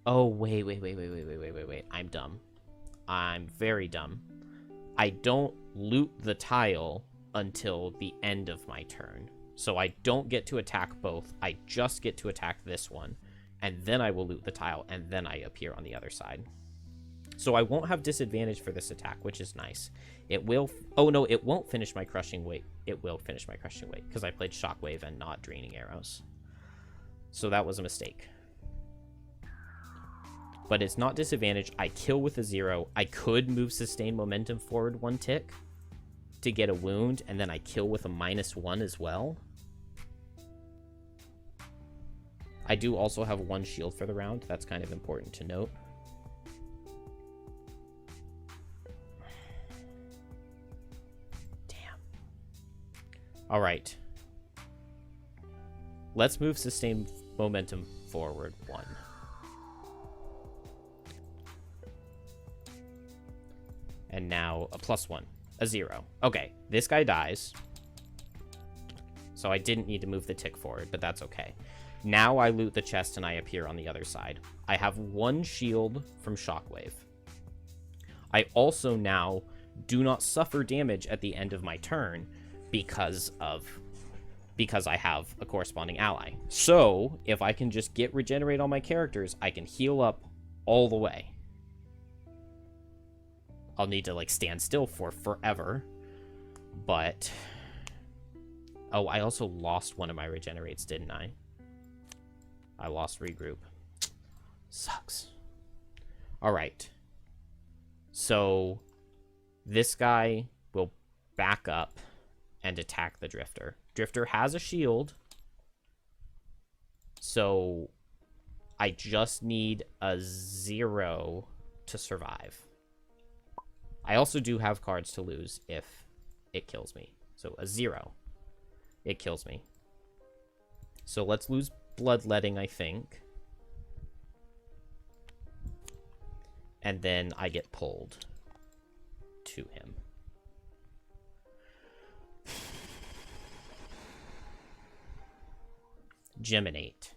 [SPEAKER 1] Oh, wait. I'm dumb. I'm very dumb. I don't loot the tile until the end of my turn. So I don't get to attack both. I just get to attack this one. And then I will loot the tile, and then I appear on the other side. So I won't have disadvantage for this attack, which is nice. It will... Oh, no, it won't finish my Crushing Weight. It will finish my Crushing Weight, because I played Shockwave and not Draining Arrows. So that was a mistake. But it's not disadvantage. I kill with a 0. I could move Sustained Momentum forward 1 tick to get a wound, and then I kill with a -1 as well. I do also have 1 shield for the round. That's kind of important to note. Damn. All right. Let's move Sustained Momentum forward 1. And now a +1. A 0. Okay, this guy dies. So I didn't need to move the tick forward, but that's okay. Now I loot the chest and I appear on the other side. I have 1 shield from Shockwave. I also now do not suffer damage at the end of my turn because I have a corresponding ally. So, if I can just get regenerate on my characters, I can heal up all the way. I'll need to, like, stand still for forever. But... Oh, I also lost one of my regenerates, didn't I? I lost regroup. Sucks. Alright. So, this guy will back up and attack the Drifter. Drifter has a shield. So, I just need a 0 to survive. I also do have cards to lose if it kills me. So a 0. It kills me. So let's lose Bloodletting, I think. And then I get pulled to him. Geminate.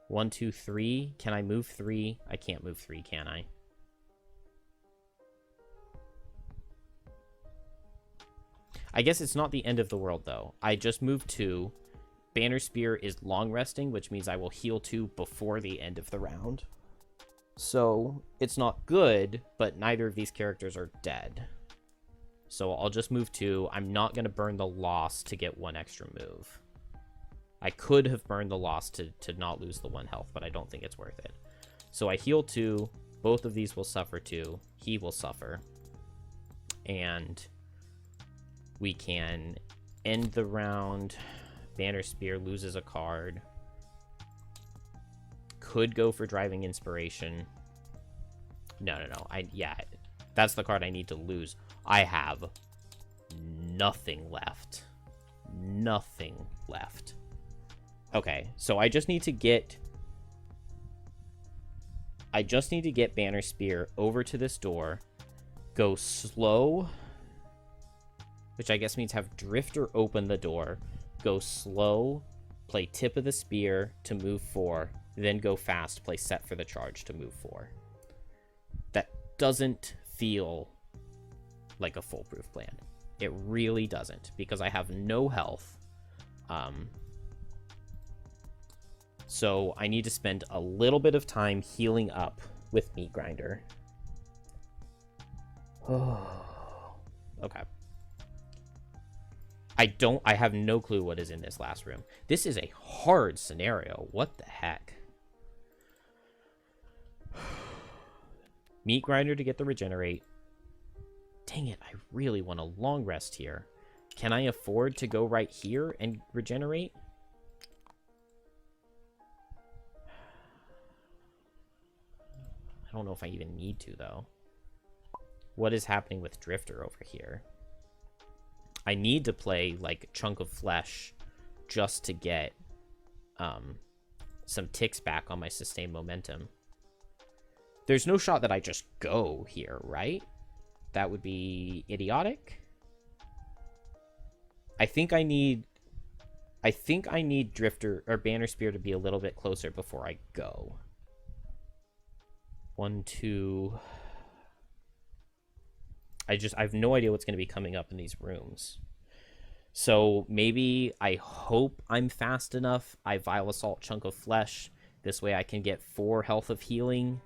[SPEAKER 1] 1, 2, 3. Can I move 3? I can't move 3, can I? I guess it's not the end of the world, though. I just moved 2. Banner Spear is long resting, which means I will heal 2 before the end of the round. So it's not good, but neither of these characters are dead. So I'll just move 2. I'm not going to burn the loss to get 1 extra move. I could have burned the loss to not lose the 1 health, but I don't think it's worth it. So I heal 2. Both of these will suffer 2. He will suffer. And we can end the round. Banner Spear loses a card. Could go for Driving Inspiration. No. Yeah, that's the card I need to lose. I have nothing left. Nothing left. Okay, so I just need to get Banner Spear over to this door, go slow, which I guess means have Drifter open the door, go slow, play Tip of the Spear to move 4, then go fast, play Set for the Charge to move 4. That doesn't feel like a foolproof plan. It really doesn't, because I have no health. So I need to spend a little bit of time healing up with Meat Grinder. Okay. I have no clue what is in this last room. This is a hard scenario. What the heck? Meat Grinder to get the regenerate. Dang it, I really want a long rest here. Can I afford to go right here and regenerate? I don't know if I even need to, though. What is happening with Drifter over here? I need to play, like, Chunk of Flesh just to get some ticks back on my sustained momentum. There's no shot that I just go here, right? That would be idiotic. I think I need Drifter or Banner Spear to be a little bit closer before I go. 1, 2. I have no idea what's going to be coming up in these rooms. So maybe I hope I'm fast enough. I Vile Assault Chunk of Flesh. This way I can get 4 health of healing.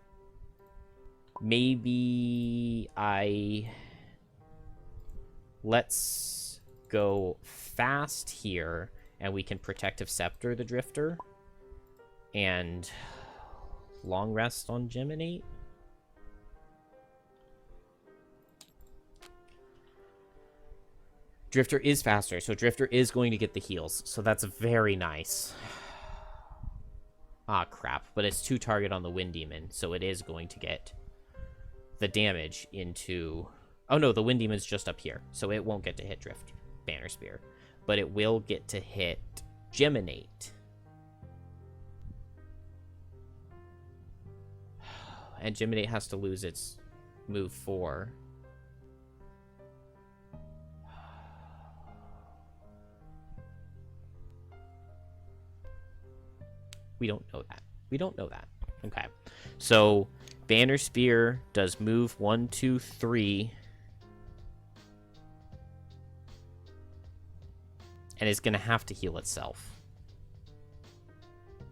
[SPEAKER 1] Maybe let's go fast here, and we can Protective Scepter the Drifter. And long rest on Geminate. Drifter is faster, so Drifter is going to get the heals. So that's very nice. Ah, crap. But it's 2 target on the Wind Demon, so it is going to get the damage into... Oh, no, the Wind Demon's just up here, so it won't get to hit Banner Spear. But it will get to hit Geminate. And Geminate has to lose its move 4. We don't know that. We don't know that. Okay. So, Banner Spear does move 1, 2, 3. And is going to have to heal itself.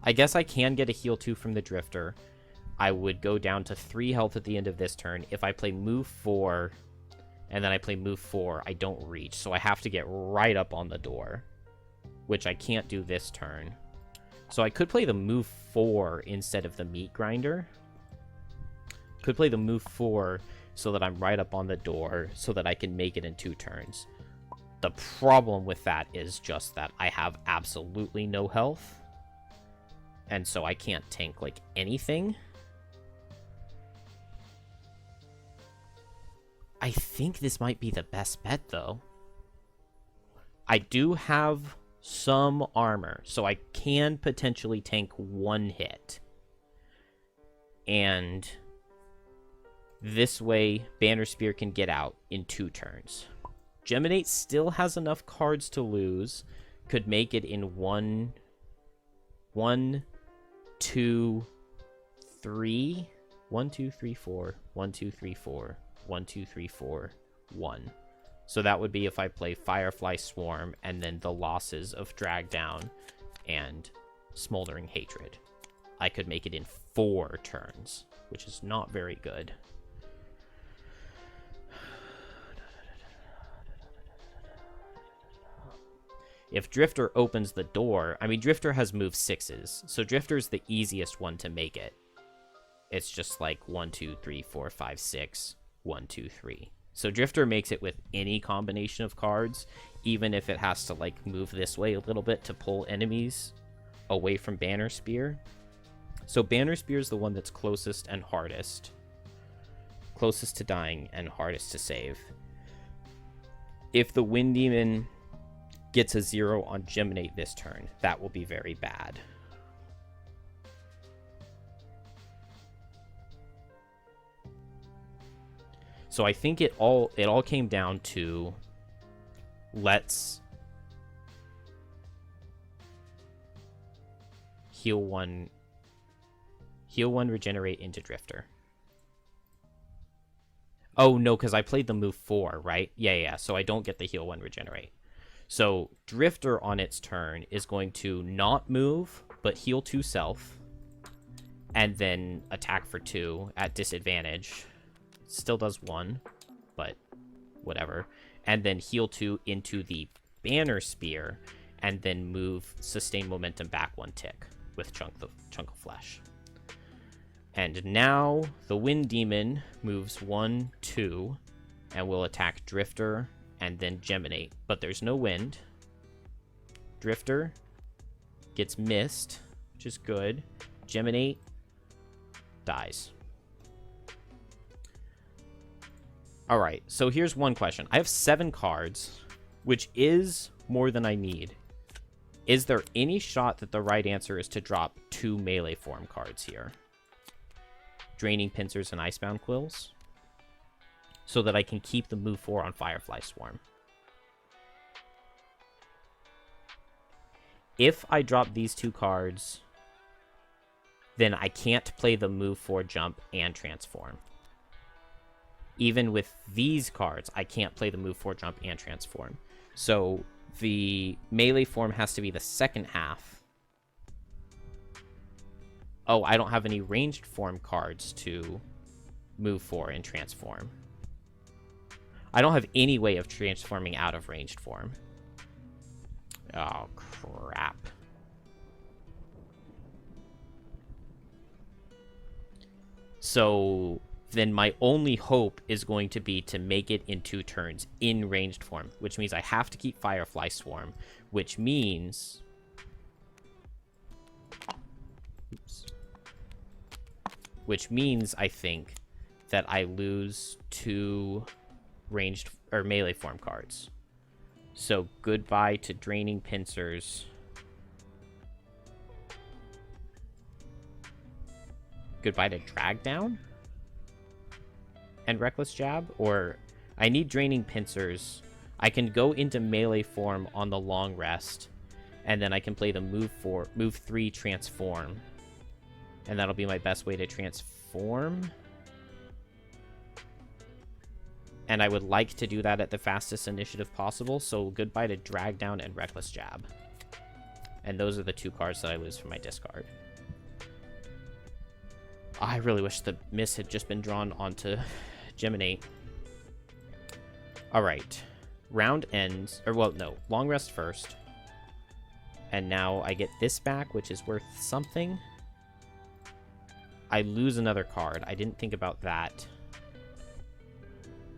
[SPEAKER 1] I guess I can get a heal 2 from the Drifter. I would go down to 3 health at the end of this turn. If I play move 4, and then I play move 4, I don't reach. So I have to get right up on the door, which I can't do this turn. So I could play the move 4 instead of the Meat Grinder. Could play the move 4 so that I'm right up on the door so that I can make it in 2 turns. The problem with that is just that I have absolutely no health. And so I can't tank, like, anything. I think this might be the best bet, though. I do have some armor, so I can potentially tank 1 hit. And this way, Banner Spear can get out in 2 turns. Geminate still has enough cards to lose. Could make it in 1, 2, 3. 1, 2, 3, 4. 1, 2, 3, 4. 1, 2, 3, 4. 1. So that would be if I play Firefly Swarm and then the losses of Drag Down and Smoldering Hatred. I could make it in 4 turns, which is not very good. If Drifter opens the door, I mean, Drifter has move 6s, so Drifter's the easiest one to make it. It's just like 1, 2, 3, 4, 5, 6, 1, 2, 3. So Drifter makes it with any combination of cards, even if it has to like move this way a little bit to pull enemies away from Banner Spear. So Banner Spear is the one that's closest and hardest. Closest to dying and hardest to save. If the Wind Demon gets a 0 on Geminate this turn, that will be very bad. So I think it all came down to, let's heal one regenerate into Drifter. Oh no, because I played the move 4, right? Yeah, so I don't get the heal 1 regenerate. So Drifter on its turn is going to not move, but heal 2 self, and then attack for 2 at disadvantage. Still does 1, but whatever. And then heal 2 into the Banner Spear, and then move Sustain Momentum back 1 tick with Chunk of Flesh. And now the Wind Demon moves 1, 2, and will attack Drifter and then Geminate. But there's no wind. Drifter gets missed, which is good. Geminate dies. Alright, so here's one question. I have 7 cards, which is more than I need. Is there any shot that the right answer is to drop 2 melee form cards here? Draining Pincers and Icebound Quills, so that I can keep the move 4 on Firefly Swarm. If I drop these 2 cards, then I can't play the move 4 jump and transform. Even with these cards, I can't play the move 4 jump and transform. So the melee form has to be the second half. Oh, I don't have any ranged form cards to move 4 and transform. I don't have any way of transforming out of ranged form. Oh, crap. So then my only hope is going to be to make it in 2 turns in ranged form, which means I have to keep Firefly Swarm, which means... Oops. Which means, I think, that I lose 2 ranged or melee form cards. So goodbye to Draining Pincers. Goodbye to Drag Down? And Reckless Jab? Or I need Draining Pincers. I can go into melee form on the long rest, and then I can play the move 3 transform. And that'll be my best way to transform. And I would like to do that at the fastest initiative possible, so goodbye to Drag Down and Reckless Jab. And those are the 2 cards that I lose from my discard. I really wish the miss had just been drawn onto Geminate. Alright. Round ends. Or, well, no. Long rest first. And now I get this back, which is worth something. I lose another card. I didn't think about that.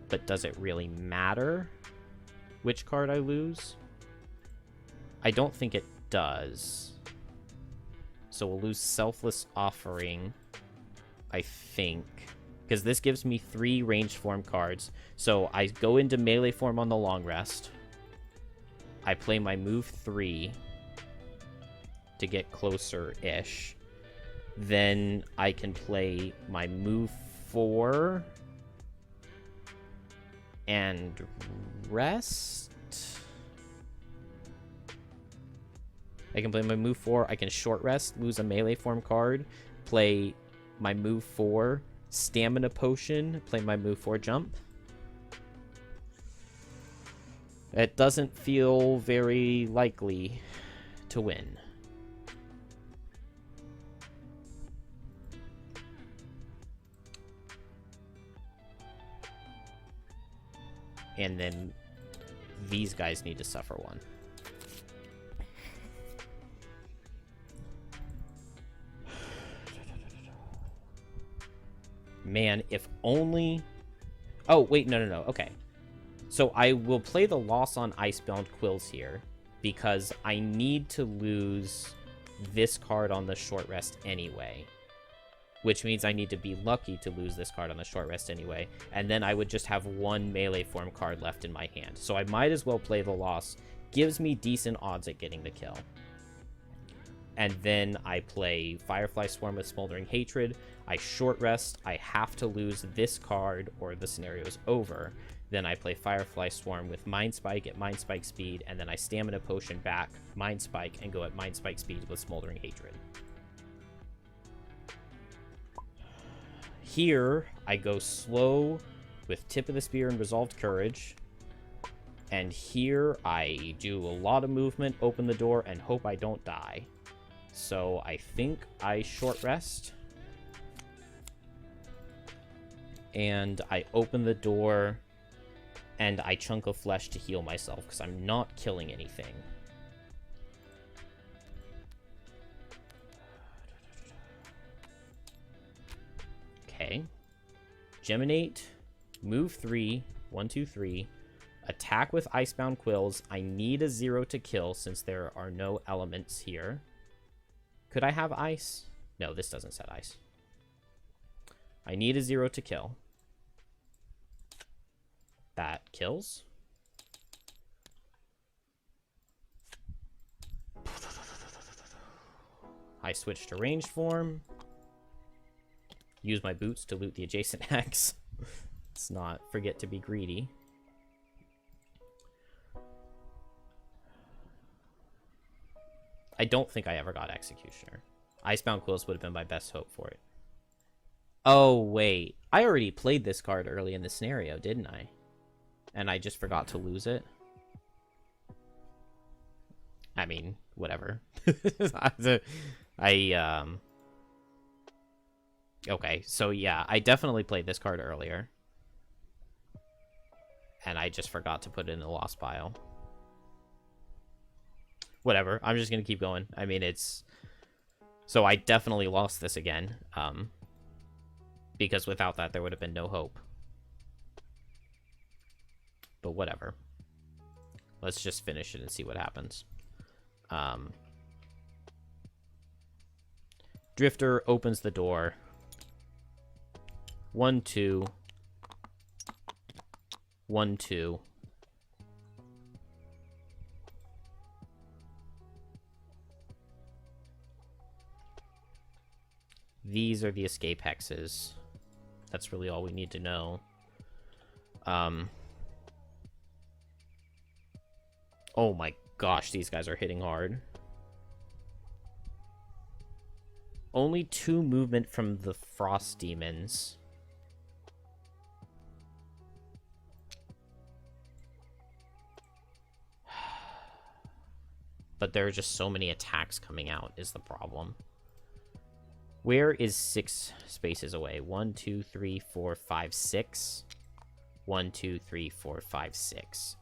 [SPEAKER 1] But does it really matter which card I lose? I don't think it does. So we'll lose Selfless Offering, I think. Because this gives me 3 ranged form cards. So I go into melee form on the long rest. I play my move 3 to get closer-ish. Then I can play my move 4 and rest. I can play my move 4. I can short rest, lose a melee form card, play my move 4 stamina potion, play my move 4 jump. It doesn't feel very likely to win. And then these guys need to suffer one. Man, if only... Oh, wait, no. Okay. So I will play the loss on Icebound Quills here, because I need to lose this card on the short rest anyway. Which means I need to be lucky to lose this card on the short rest anyway. And then I would just have one melee form card left in my hand. So I might as well play the loss. Gives me decent odds at getting the kill. And then I play Firefly Swarm with Smoldering Hatred. I short rest. I have to lose this card or the scenario is over. Then I play Firefly Swarm with Mind Spike at Mind Spike speed. And then I Stamina Potion back, Mind Spike, and go at Mind Spike speed with Smoldering Hatred. Here, I go slow with Tip of the Spear and Resolved Courage. And here, I do a lot of movement, open the door, and hope I don't die. So I think I short rest. And I open the door, and I chunk of flesh to heal myself, because I'm not killing anything. Okay. Geminate, move 3, 1, 2, 3. Attack with Icebound Quills. I need a 0 to kill since there are no elements here. Could I have ice? No, this doesn't set ice. I need a 0 to kill. That kills. I switch to ranged form. Use my boots to loot the adjacent X. Let's not forget to be greedy. I don't think I ever got Executioner. Icebound Quills would have been my best hope for it. Oh, wait. I already played this card early in the scenario, didn't I? And I just forgot to lose it. I mean, whatever. Okay, so yeah, I definitely played this card earlier. And I just forgot to put it in the lost pile. Whatever, I'm just gonna keep going. I mean, it's... So I definitely lost this again. Because without that, there would have been no hope. But whatever. Let's just finish it and see what happens. Drifter opens the door. 1, 2. 1, 2. These are the escape hexes. That's really all we need to know. Oh my gosh, these guys are hitting hard. Only 2 movement from the Frost Demons. But there are just so many attacks coming out is the problem. Where is 6 spaces away? 1, 2, 3, 4, 5, 6. 1, 2, 3, 4, 5, 6.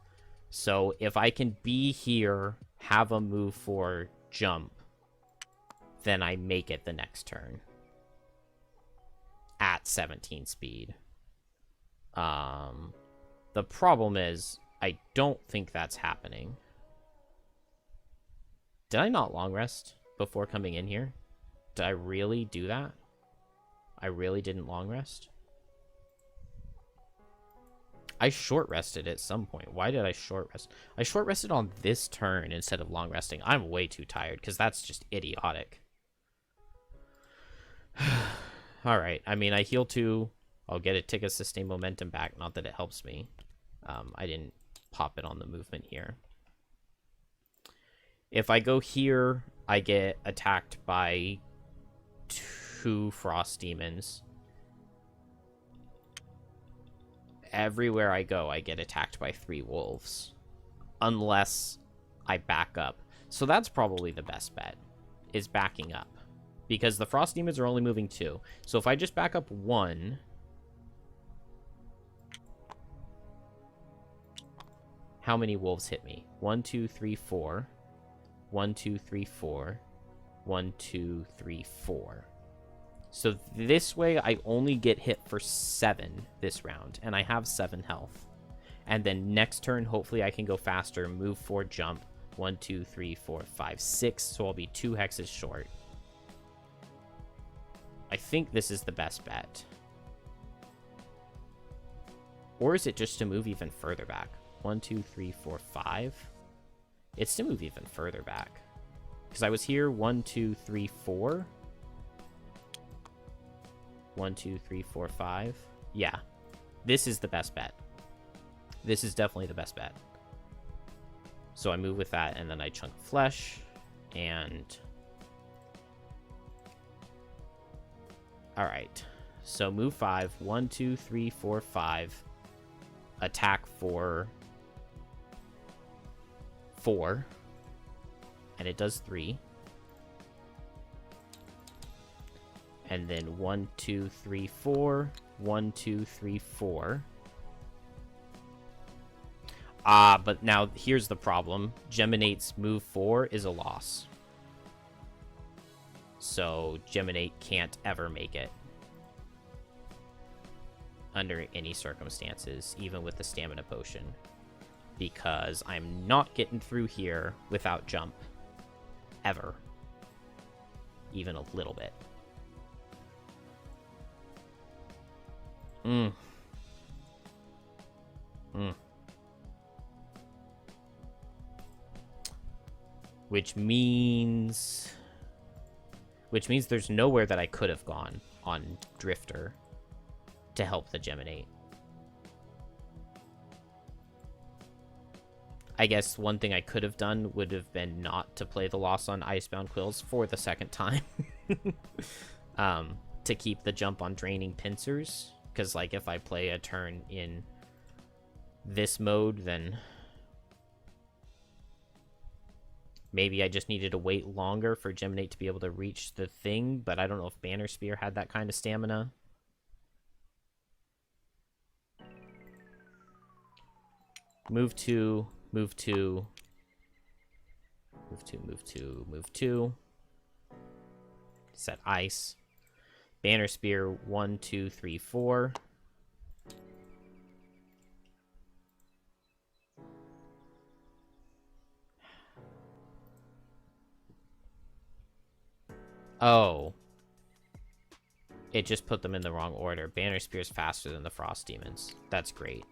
[SPEAKER 1] So if I can be here, have a move for jump, then I make it the next turn. At 17 speed. The problem is, I don't think that's happening. Did I not long rest before coming in here? Did I really do that? I really didn't long rest? I short rested at some point. Why did I short rest? I short rested on this turn instead of long resting. I'm way too tired because that's just idiotic. Alright, I mean, I heal 2. I'll get a tick of sustained momentum back. Not that it helps me. I didn't pop it on the movement here. If I go here, I get attacked by 2 Frost Demons. Everywhere I go, I get attacked by 3 wolves. Unless I back up. So that's probably the best bet, is backing up. Because the Frost Demons are only moving 2. So if I just back up 1... how many wolves hit me? 1, 2, 3, 4. 1, 2, 3, 4. 1, 2, 3, 4. So this way, I only get hit for 7 this round, and I have 7 health. And then next turn, hopefully I can go faster, move 4, jump. 1, 2, 3, 4, 5, 6. So I'll be 2 hexes short. I think this is the best bet. Or is it just to move even further back? 1, 2, 3, 4, 5. It's to move even further back. Because I was here 1, 2, 3, 4. 1, 2, 3, 4, 5. Yeah. This is the best bet. This is definitely the best bet. So I move with that, and then I chunk flesh, and... Alright. So move 5. 1, 2, 3, 4, 5. Attack for 4. And it does 3. And then 1, 2, 3, 4. 1, 2, 3, 4. But now here's the problem. Geminate's move 4 is a loss. So Geminate can't ever make it. Under any circumstances, even with the stamina potion. Because I'm not getting through here without jump. Ever. Even a little bit. Which means there's nowhere that I could have gone on Drifter to help the Geminate. I guess one thing I could have done would have been not to play the loss on Icebound Quills for the second time. To keep the jump on Draining Pincers. Because, like, if I play a turn in this mode, then maybe I just needed to wait longer for Geminate to be able to reach the thing, but I don't know if Banner Spear had that kind of stamina. Move 2, move 2, move 2, move 2, move 2. Set ice. Banner Spear 1, 2, 3, 4. Oh. It just put them in the wrong order. Banner Spear is faster than the Frost Demons. That's great.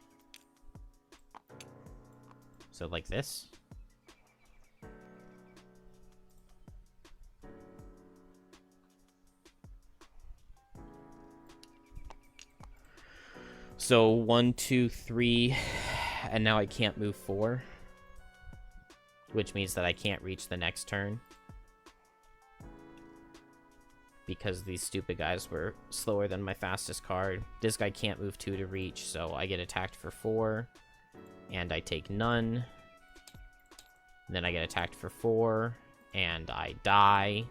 [SPEAKER 1] So like this. So 1, 2, 3, and now I can't move 4. Which means that I can't reach the next turn. Because these stupid guys were slower than my fastest card. This guy can't move 2 to reach, so I get attacked for 4. And I take none. And then I get attacked for 4. And I die.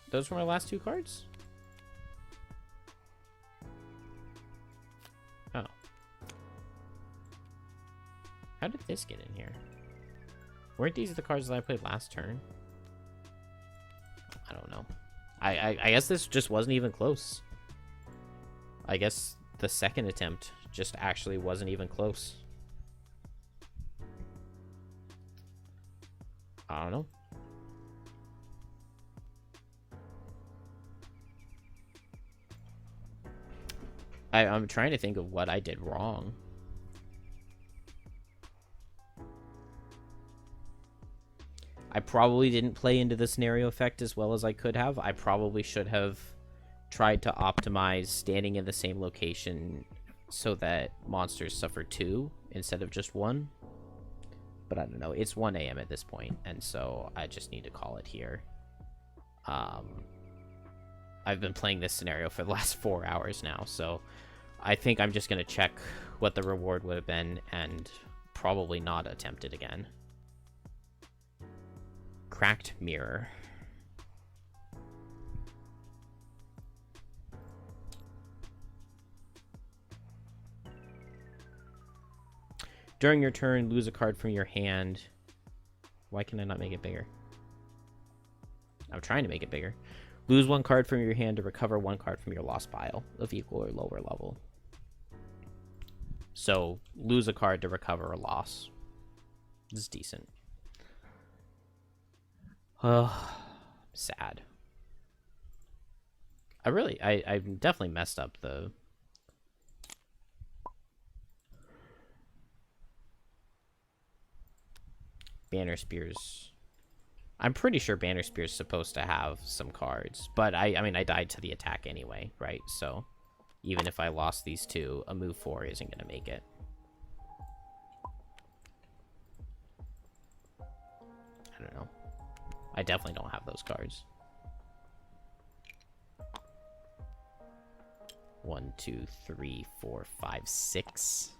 [SPEAKER 1] Those were my last 2 cards? Oh. How did this get in here? Weren't these the cards that I played last turn? I don't know. I guess this just wasn't even close. I guess the second attempt just actually wasn't even close. I don't know. I'm trying to think of what I did wrong. I probably didn't play into the scenario effect as well as I could have. I probably should have tried to optimize standing in the same location so that monsters suffer 2 instead of just 1. But I don't know. It's 1 a.m. at this point, and so I just need to call it here. I've been playing this scenario for the last 4 hours now, so I think I'm just going to check what the reward would have been and probably not attempt it again. Cracked Mirror. During your turn, lose a card from your hand. Why can I not make it bigger? I'm trying to make it bigger. Lose 1 card from your hand to recover 1 card from your lost pile of equal or lower level. So, lose a card to recover a loss. This is decent. Sad. I definitely messed up the... Banner Spear's... I'm pretty sure Banner Spear's supposed to have some cards, but I mean, I died to the attack anyway, right? So, even if I lost these 2, a move 4 isn't going to make it. I don't know. I definitely don't have those cards. 1, 2, 3, 4, 5, 6.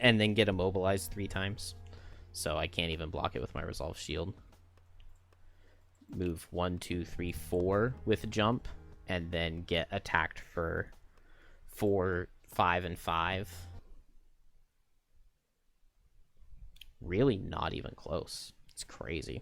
[SPEAKER 1] And then get immobilized 3 times. So I can't even block it with my Resolve Shield. Move 1, 2, 3, 4 with jump. And then get attacked for 4, 5, and 5. Really not even close. It's crazy.